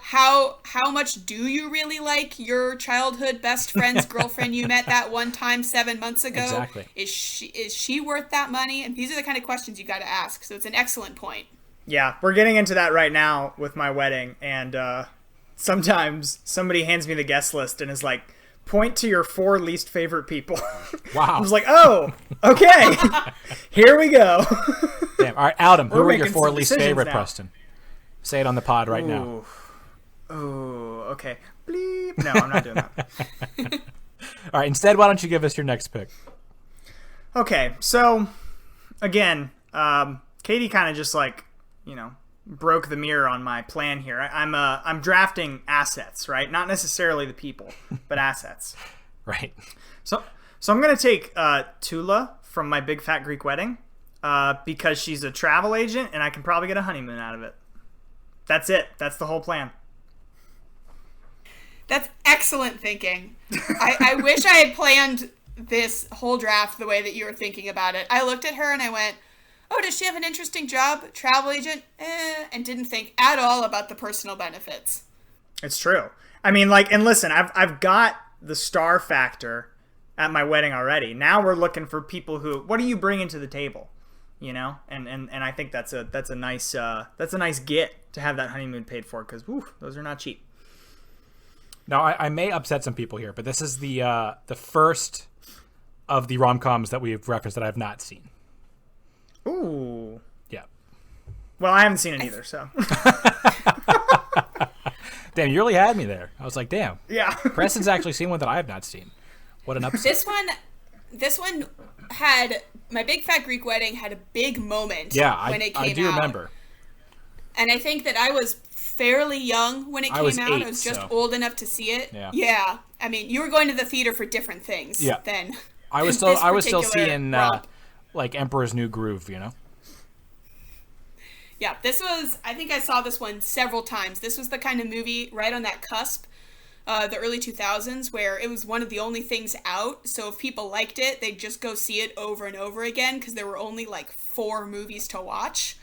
How much do you really like your childhood best friend's girlfriend you met that one time 7 months ago? Exactly. Is she worth that money? And these are the kind of questions you got to ask. So it's an excellent point. Yeah, we're getting into that right now with my wedding, and sometimes somebody hands me the guest list and is like, point to your 4 least favorite people. Wow. I was like, oh, okay. Here we go. Damn. All right, Adam, who are your 4 least favorite, now. Preston? Say it on the pod right now. Oh, okay. Bleep. No, I'm not doing that. All right, instead, why don't you give us your next pick? Okay, so, again, Katie kind of just broke the mirror on my plan here. I'm drafting assets, right? Not necessarily the people, but assets. Right. So I'm gonna take Tula from My Big Fat Greek Wedding. because she's a travel agent and I can probably get a honeymoon out of it. That's it. That's the whole plan. That's excellent thinking. I wish I had planned this whole draft the way that you were thinking about it. I looked at her and I went, oh, does she have an interesting job? Travel agent? And didn't think at all about the personal benefits. It's true. I mean, like, and listen, I've got the star factor at my wedding already. Now we're looking for people who, what are you bringing to the table? You know, and I think that's a nice get to have that honeymoon paid for, because those are not cheap. Now I may upset some people here, but this is the first of the rom-coms that we've referenced that I have not seen. Ooh. Yeah. Well, I haven't seen it either, so. Damn, you really had me there. I was like, damn. Yeah. Preston's actually seen one that I have not seen. What an upset. This one had, My Big Fat Greek Wedding had a big moment when it came out. I do remember. And I think that I was fairly young when it came out. 8, I was just old enough to see it. Yeah. I mean, you were going to the theater for different things then. I was still seeing like Emperor's New Groove, you know? Yeah, I think I saw this one several times. This was the kind of movie right on that cusp, the early 2000s, where it was one of the only things out. So if people liked it, they'd just go see it over and over again because there were only like 4 movies to watch,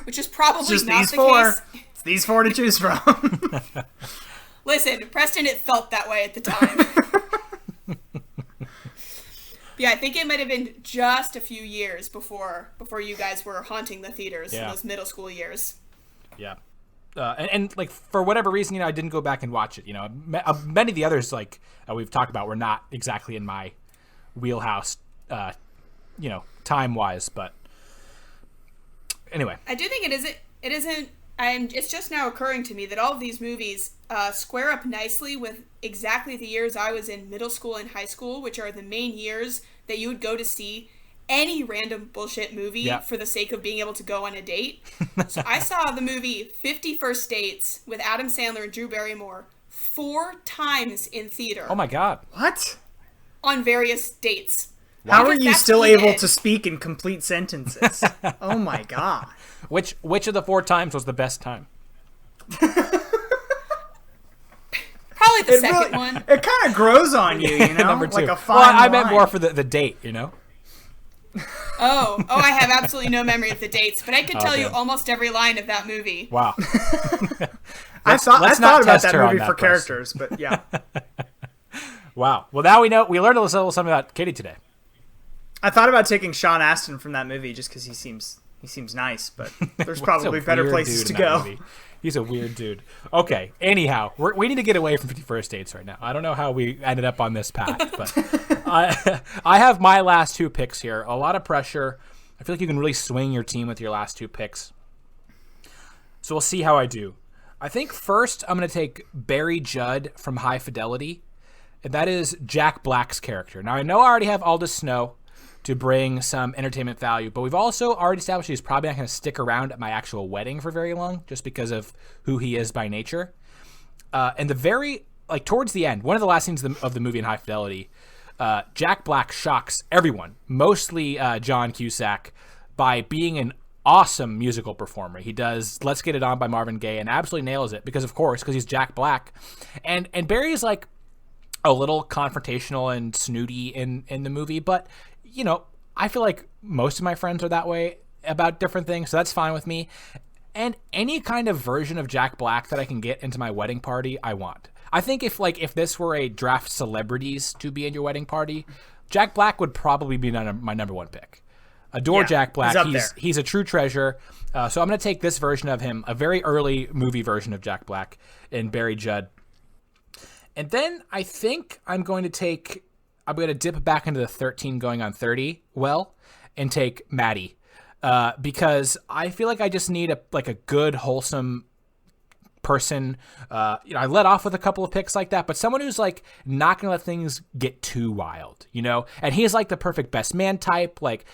which is probably not the case. It's these 4 to choose from. Listen, Preston, it felt that way at the time. Yeah, I think it might have been just a few years before you guys were haunting the theaters in those middle school years. Yeah. And like, for whatever reason, you know, I didn't go back and watch it. You know, many of the others, like we've talked about, were not exactly in my wheelhouse, you know, time-wise. But anyway. I do think it isn't, it's just now occurring to me that all of these movies square up nicely with exactly the years I was in middle school and high school, which are the main years that you would go to see any random bullshit movie for the sake of being able to go on a date. So I saw the movie 50 First Dates with Adam Sandler and Drew Barrymore 4 times in theater. Oh my God. What? On various dates. How are you still able to speak in complete sentences? Oh my God. Which of the 4 times was the best time? Probably the second one. It kind of grows on you, you know? Number 2. Like a fine I meant wine. more for the date, you know? Oh, I have absolutely no memory of the dates, but I could tell you almost every line of that movie. Wow. I thought about that movie for characters, but yeah. Wow. Well, now we know. We learned a little something about Katie today. I thought about taking Sean Astin from that movie just because he seems nice, but there's probably better places to go. Movie. He's a weird dude. Okay. Anyhow, we need to get away from 50 First Dates right now. I don't know how we ended up on this path, but I have my last 2 picks here. A lot of pressure. I feel like you can really swing your team with your last 2 picks. So we'll see how I do. I think first I'm going to take Barry Judd from High Fidelity, and that is Jack Black's character. Now, I know I already have Aldous Snow to bring some entertainment value, but we've also already established he's probably not going to stick around at my actual wedding for very long, just because of who he is by nature. And towards the end, one of the last scenes of the movie in High Fidelity, Jack Black shocks everyone, mostly John Cusack, by being an awesome musical performer. He does Let's Get It On by Marvin Gaye and absolutely nails it because he's Jack Black. And Barry is like a little confrontational and snooty in the movie, but you know, I feel like most of my friends are that way about different things, so that's fine with me. And any kind of version of Jack Black that I can get into my wedding party, I want. I think if this were a draft celebrities to be in your wedding party, Jack Black would probably be my number 1 pick. Adore Jack Black. He's a true treasure. So I'm going to take this version of him, a very early movie version of Jack Black, in Barry Judd. And then I think I'm going to dip back into the 13 going on 30 and take Maddie, because I feel like I just need a good, wholesome person. I let off with a couple of picks like that, but someone who's like not going to let things get too wild, you know? And he's like the perfect best man type, like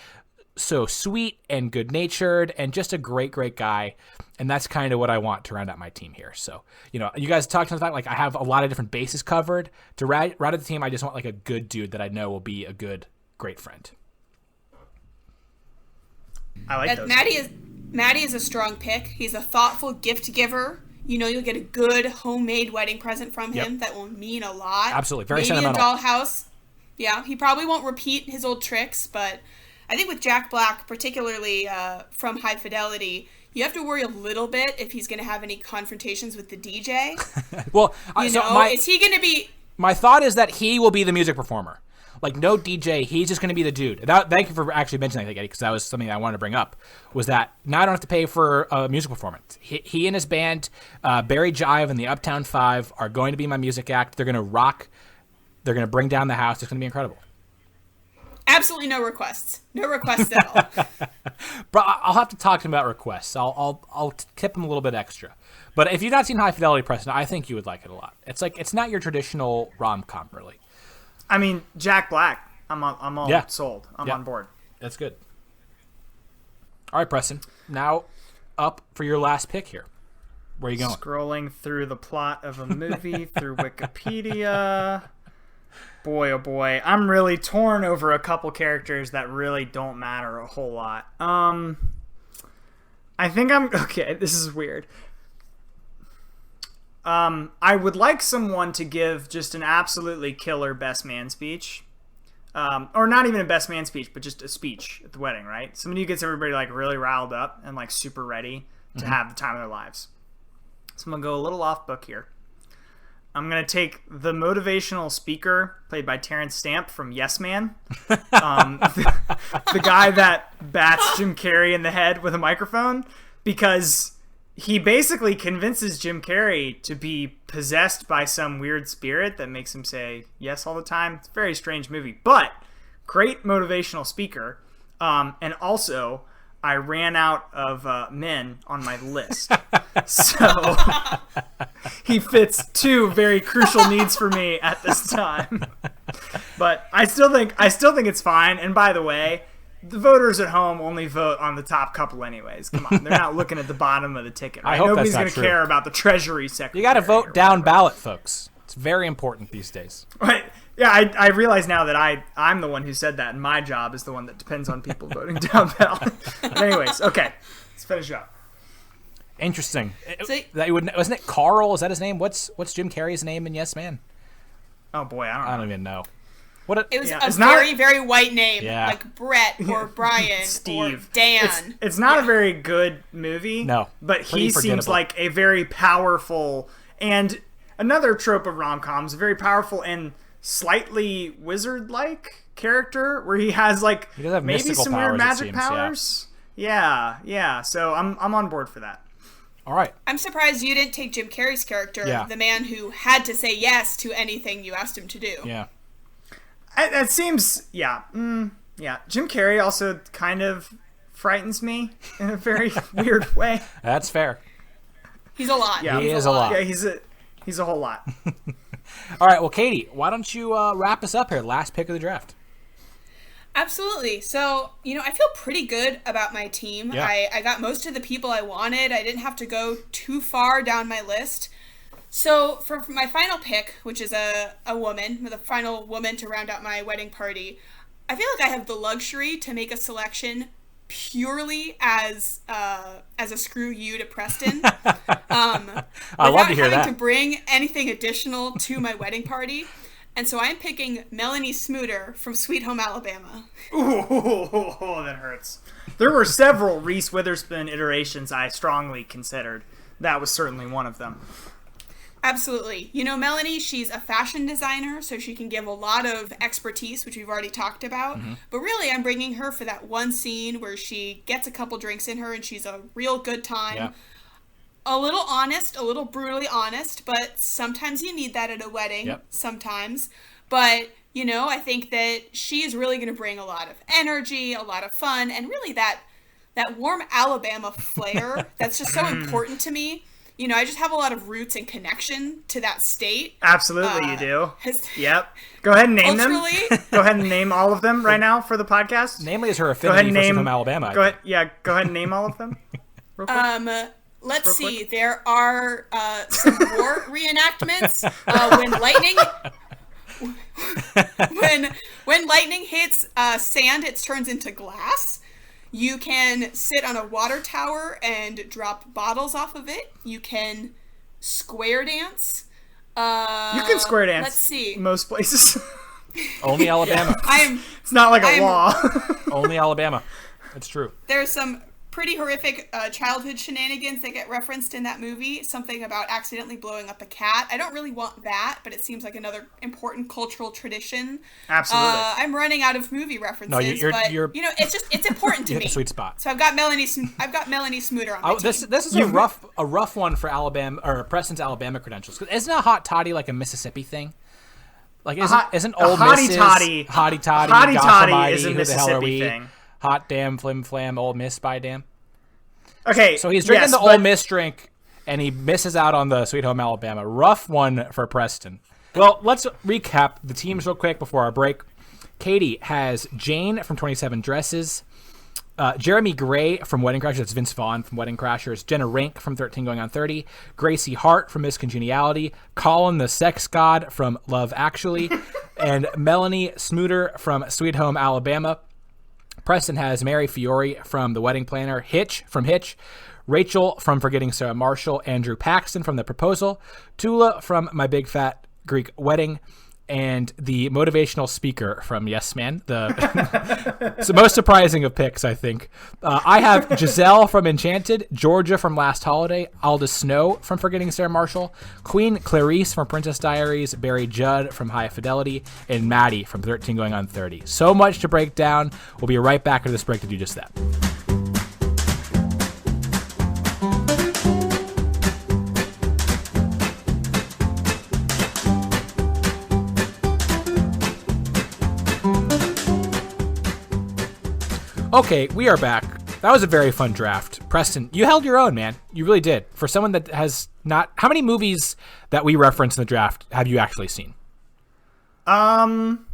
so sweet and good-natured and just a great, great guy. And that's kind of what I want to round out my team here. So, you know, you guys talked about that. Like, I have a lot of different bases covered. To round out the team, I just want like a good dude that I know will be a good, great friend. I like those. Maddie is a strong pick. He's a thoughtful gift giver. You know, you'll get a good homemade wedding present from him that will mean a lot. Absolutely. Very Maybe sentimental. a dollhouse. Yeah, he probably won't repeat his old tricks, but I think with Jack Black, particularly from High Fidelity, you have to worry a little bit if he's going to have any confrontations with the DJ. Well, is he going to be... My thought is that he will be the music performer. Like, no DJ, he's just going to be the dude. Thank you for actually mentioning that, Eddie, because that was something I wanted to bring up, was that now I don't have to pay for a music performance. He and his band, Barry Jive and the Uptown Five, are going to be my music act. They're going to rock. They're going to bring down the house. It's going to be incredible. Absolutely no requests. No requests at all. But I'll have to talk to him about requests. I'll tip him a little bit extra. But if you've not seen High Fidelity, Preston, I think you would like it a lot. It's not your traditional rom-com, really. I mean, Jack Black. I'm all sold. I'm on board. That's good. All right, Preston. Now up for your last pick here. Where are you going? Scrolling through the plot of a movie through Wikipedia. Boy, oh boy. I'm really torn over a couple characters that really don't matter a whole lot. I think okay, this is weird. I would like someone to give just an absolutely killer best man speech. Or not even a best man speech, but just a speech at the wedding, right? Somebody who gets everybody like really riled up and like super ready to have the time of their lives. So I'm going to go a little off book here. I'm going to take the motivational speaker played by Terrence Stamp from Yes Man. The guy that bats Jim Carrey in the head with a microphone, because he basically convinces Jim Carrey to be possessed by some weird spirit that makes him say yes all the time. It's a very strange movie, but great motivational speaker. And also, I ran out of men on my list. So he fits two very crucial needs for me at this time. But I still think it's fine. And by the way, the voters at home only vote on the top couple anyways. Come on, they're not looking at the bottom of the ticket. Right? I hope Nobody's going to care about the Treasury Secretary. You got to vote down ballot, folks. It's very important these days. Right. Yeah, I realize now that I'm the one who said that, and my job is the one that depends on people voting down ballot. But anyways, okay, let's finish up. Interesting. Wasn't it Carl? Is that his name? What's Jim Carrey's name in Yes Man? Oh boy, I don't even know. It was a very, very white name, like Brett or Brian Steve. Or Dan. It's not a very good movie. No, but he seems like a very powerful, and another trope of rom-coms, a very powerful and slightly wizard-like character where he has maybe some weird magic powers. Yeah. So I'm on board for that. All right. I'm surprised you didn't take Jim Carrey's character, the man who had to say yes to anything you asked him to do. Yeah. That seems, yeah. Jim Carrey also kind of frightens me in a very weird way. That's fair. He's a lot. Yeah, he is a lot. Yeah, he's a whole lot. All right, well, Katie, why don't you wrap us up here? Last pick of the draft. Absolutely. So, I feel pretty good about my team. Yeah. I got most of the people I wanted. I didn't have to go too far down my list. So for my final pick, which is a woman, the final woman to round out my wedding party, I feel like I have the luxury to make a selection purely as a screw you to Preston. I love to hear that. Without having to bring anything additional to my wedding party. And so I'm picking Melanie Smooter from Sweet Home Alabama. Ooh, that hurts. There were several Reese Witherspoon iterations I strongly considered. That was certainly one of them. Absolutely. Melanie, she's a fashion designer, so she can give a lot of expertise, which we've already talked about. Mm-hmm. But really, I'm bringing her for that one scene where she gets a couple drinks in her and she's a real good time. Yeah. A little honest, a little brutally honest, but sometimes you need that at a wedding. Yep. Sometimes. But, I think that she is really going to bring a lot of energy, a lot of fun, and really that warm Alabama flair that's just so important to me. I just have a lot of roots and connection to that state. Absolutely, you do. Yep. Go ahead and name them. Go ahead and name all of them right now for the podcast. Namely is her affinity for Sweet Home Alabama. Go ahead and name all of them. Real quick. Let's see. There are some war reenactments. When lightning hits sand, it turns into glass. You can sit on a water tower and drop bottles off of it. You can square dance. You can square dance. Let's see. Most places. Only Alabama. It's not like a law. Only Alabama. It's true. There's some pretty horrific childhood shenanigans that get referenced in that movie. Something about accidentally blowing up a cat. I don't really want that, but it seems like another important cultural tradition. Absolutely. I'm running out of movie references, No, but you're it's important to you me. hit the sweet spot. So I've got Melanie Smooter on my team. This is a rough one for Alabama or Preston's Alabama credentials. 'Cause isn't a hot toddy like a Mississippi thing? Like isn't Old Missus hottie toddy is a Mississippi thing. Hot damn flim flam Old Miss by damn. Okay, so he's drinking the Old Miss drink, and he misses out on the Sweet Home Alabama. Rough one for Preston. Well, let's recap the teams real quick before our break. Katie has Jane from 27 Dresses, Jeremy Gray from Wedding Crashers, that's Vince Vaughn from Wedding Crashers, Jenna Rink from 13 Going on 30, Gracie Hart from Miss Congeniality, Colin the Sex God from Love Actually, and Melanie Smooter from Sweet Home Alabama. Preston has Mary Fiore from The Wedding Planner, Hitch from Hitch, Rachel from Forgetting Sarah Marshall, Andrew Paxton from The Proposal, Tula from My Big Fat Greek Wedding, and the motivational speaker from Yes Man. It's the most surprising of picks, I think. I have Giselle from Enchanted, Georgia from Last Holiday, Alda Snow from Forgetting Sarah Marshall, Queen Clarice from Princess Diaries, Barry Judd from High Fidelity, and Maddie from 13 Going on 30. So much to break down. We'll be right back after this break to do just that. Okay, we are back. That was a very fun draft. Preston, you held your own, man. You really did. For someone that has not... How many movies that we referenced in the draft have you actually seen? 3.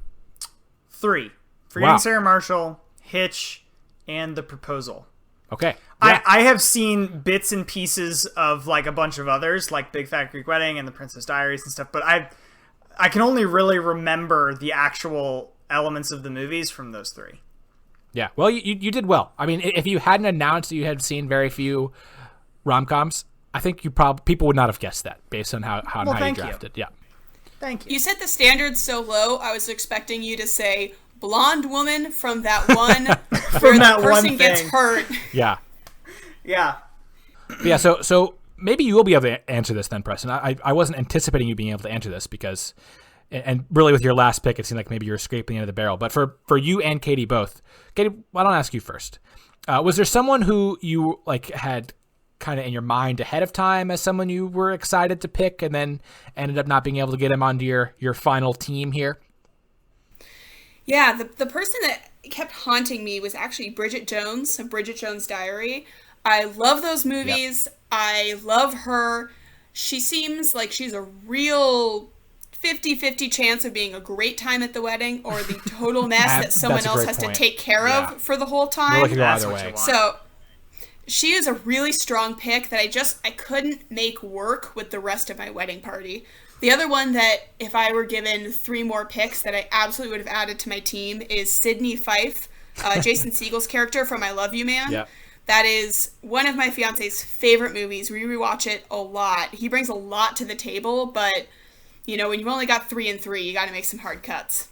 Forgetting Wow. Sarah Marshall, Hitch, and The Proposal. Okay. Yeah. I have seen bits and pieces of like a bunch of others, like Big Fat Greek Wedding and The Princess Diaries and stuff, but I can only really remember the actual elements of the movies from those 3. Yeah, well, you did well. I mean, if you hadn't announced that you had seen very few rom-coms, I think people would not have guessed that based on how you drafted. Yeah. Thank you. You set the standards so low, I was expecting you to say blonde woman from that one where the person gets hurt. Yeah. Yeah. Yeah, so maybe you will be able to answer this then, Preston. I wasn't anticipating you being able to answer this because... And really, with your last pick, it seemed like maybe you were scraping the end of the barrel. But for you and Katie both, Katie, why don't I ask you first? Was there someone who you like had kind of in your mind ahead of time as someone you were excited to pick, and then ended up not being able to get him onto your final team here? Yeah, the person that kept haunting me was actually Bridget Jones of Bridget Jones' Diary. I love those movies. Yep. I love her. She seems like she's a real 50-50 chance of being a great time at the wedding or the total mess that someone else has to take care of for the whole time. Really that's either way. So she is a really strong pick that I couldn't make work with the rest of my wedding party. The other one that if I were given 3 more picks that I absolutely would have added to my team is Sydney Fife, Jason Segel's character from I Love You Man. Yeah. That is one of my fiance's favorite movies. We rewatch it a lot. He brings a lot to the table, but you know, when you've only got 3 and 3, you got to make some hard cuts.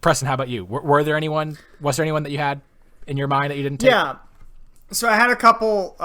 Preston, how about you? Was there anyone that you had in your mind that you didn't take? Yeah. So I had a couple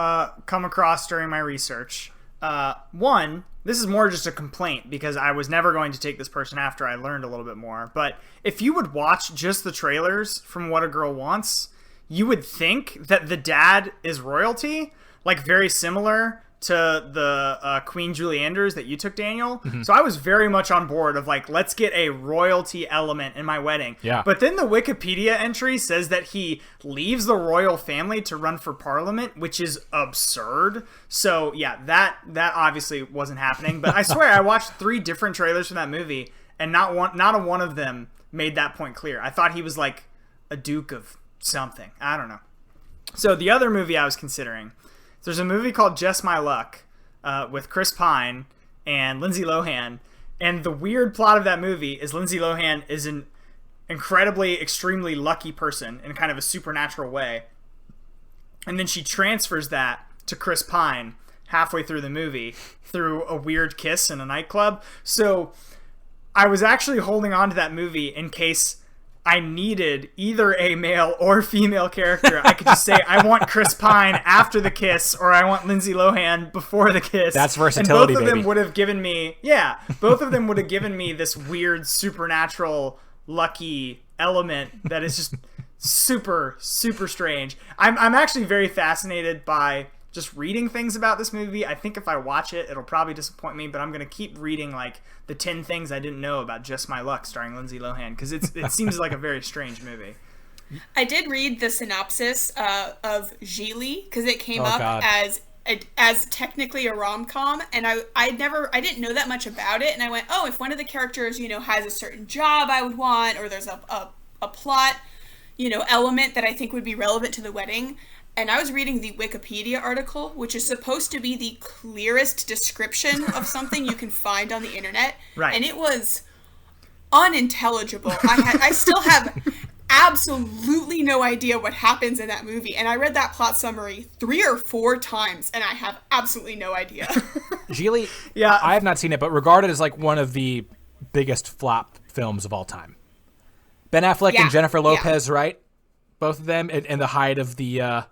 come across during my research. One, this is more just a complaint because I was never going to take this person after I learned a little bit more. But if you would watch just the trailers from What a Girl Wants, you would think that the dad is royalty, like very similar to the Queen Julie Andrews that you took, Daniel. Mm-hmm. So I was very much on board of like, let's get a royalty element in my wedding. Yeah. But then the Wikipedia entry says that he leaves the royal family to run for parliament, which is absurd. So yeah, that obviously wasn't happening. But I swear I watched 3 different trailers from that movie, and not a one of them made that point clear. I thought he was like a duke of something. I don't know. So the other movie I was considering, there's a movie called Just My Luck with Chris Pine and Lindsay Lohan. And the weird plot of that movie is Lindsay Lohan is an incredibly, extremely lucky person in kind of a supernatural way. and then she transfers that to Chris Pine halfway through the movie through a weird kiss in a nightclub. So I was actually holding on to that movie in case I needed either a male or female character. I could just say, I want Chris Pine after the kiss, or I want Lindsay Lohan before the kiss. That's versatility, and both of them baby. would have given me, both of them would have given me this weird supernatural lucky element that is just super, super strange. I'm actually very fascinated by just reading things about this movie. I think if I watch it, it'll probably disappoint me, but I'm going to keep reading like the 10 things I didn't know about Just My Luck starring Lindsay Lohan, because it seems like a very strange movie. I did read the synopsis of Heigl because it came up God. as technically a rom-com, and I didn't know that much about it, and I went, oh, if one of the characters, has a certain job I would want, or there's a plot, element that I think would be relevant to the wedding. And I was reading the Wikipedia article, which is supposed to be the clearest description of something you can find on the internet. Right. And it was unintelligible. I still have absolutely no idea what happens in that movie. And I read that plot summary 3 or 4 times, and I have absolutely no idea. Heigl, Yeah. I have not seen it, but regarded as like one of the biggest flop films of all time. Ben Affleck and Jennifer Lopez, right? Both of them in the height of the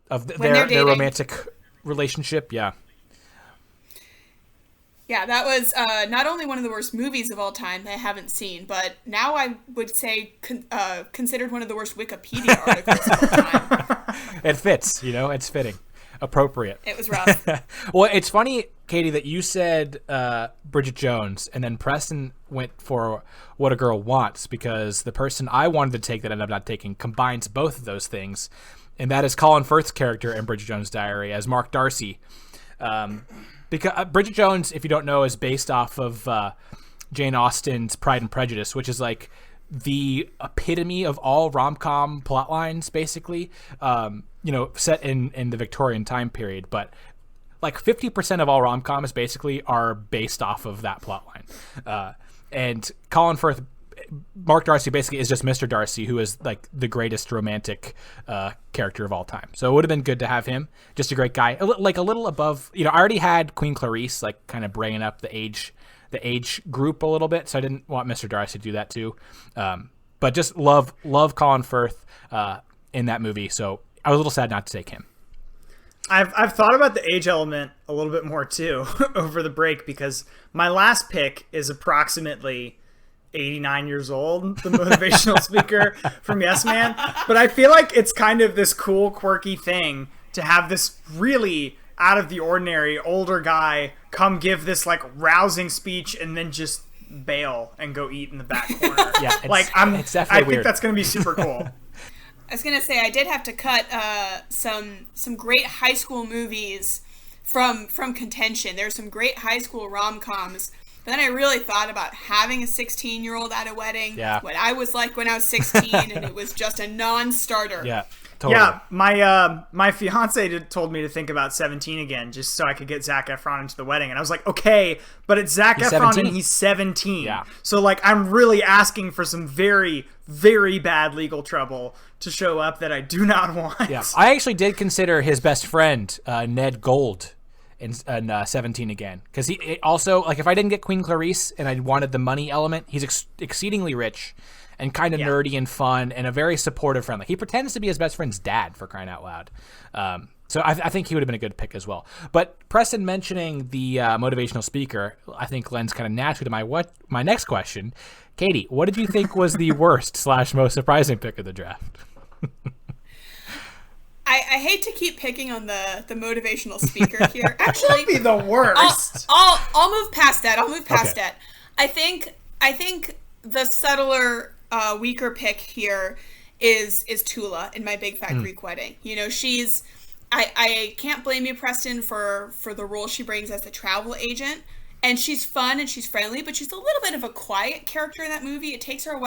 their romantic relationship. Yeah, that was not only one of the worst movies of all time that I haven't seen, but now I would say considered one of the worst Wikipedia articles of all time. It fits, it's fitting, appropriate. It was rough. Well, it's funny, Katie, that you said Bridget Jones, and then Preston went for What a Girl Wants, because the person I wanted to take that I ended up not taking combines both of those things. And that is Colin Firth's character in Bridget Jones' Diary as Mark Darcy. Because Bridget Jones, if you don't know, is based off of Jane Austen's Pride and Prejudice, which is like the epitome of all rom-com plot lines, basically, set in the Victorian time period. But like 50% of all rom-coms basically are based off of that plot line. And Colin Firth, Mark Darcy basically is just Mr. Darcy, who is like the greatest romantic character of all time. So it would have been good to have him. Just a great guy, like a little above. I already had Queen Clarice, like kind of bringing up the age group a little bit. So I didn't want Mr. Darcy to do that too. But just love Colin Firth in that movie. So I was a little sad not to take him. I've thought about the age element a little bit more too over the break, because my last pick is approximately 89 years old, the motivational speaker from Yes Man. But I feel like it's kind of this cool, quirky thing to have this really out of the ordinary older guy come give this like rousing speech and then just bail and go eat in the back corner. Yeah, it's definitely I think weird. That's going to be super cool. I was gonna say I did have to cut some great high school movies from contention. There's some great high school rom-coms. But then I really thought about having a 16-year-old at a wedding, what I was like when I was 16, and it was just a non-starter. Yeah, totally. Yeah, my fiance told me to think about 17 again, just so I could get Zac Efron into the wedding. And I was like, okay, but it's Zac Efron 17. And he's 17. Yeah. So, like, I'm really asking for some very, very bad legal trouble to show up that I do not want. Yeah, I actually did consider his best friend, Ned Gold, in 17 again, because he also, like, if I didn't get Queen Clarice and I wanted the money element, he's exceedingly rich and kind of nerdy and fun and a very supportive friend. Like, he pretends to be his best friend's dad, for crying out loud. So I think he would have been a good pick as well. But Preston mentioning the motivational speaker, I think lends kind of naturally to my next question. Katie, what did you think was the worst / most surprising pick of the draft? I hate to keep picking on the motivational speaker here. Actually, be the worst. I'll move past that. That. I think the subtler, weaker pick here is Tula in My Big Fat Greek Wedding. She's. I can't blame you, Preston, for the role she brings as the travel agent. And she's fun and she's friendly, but she's a little bit of a quiet character in that movie. It takes her a while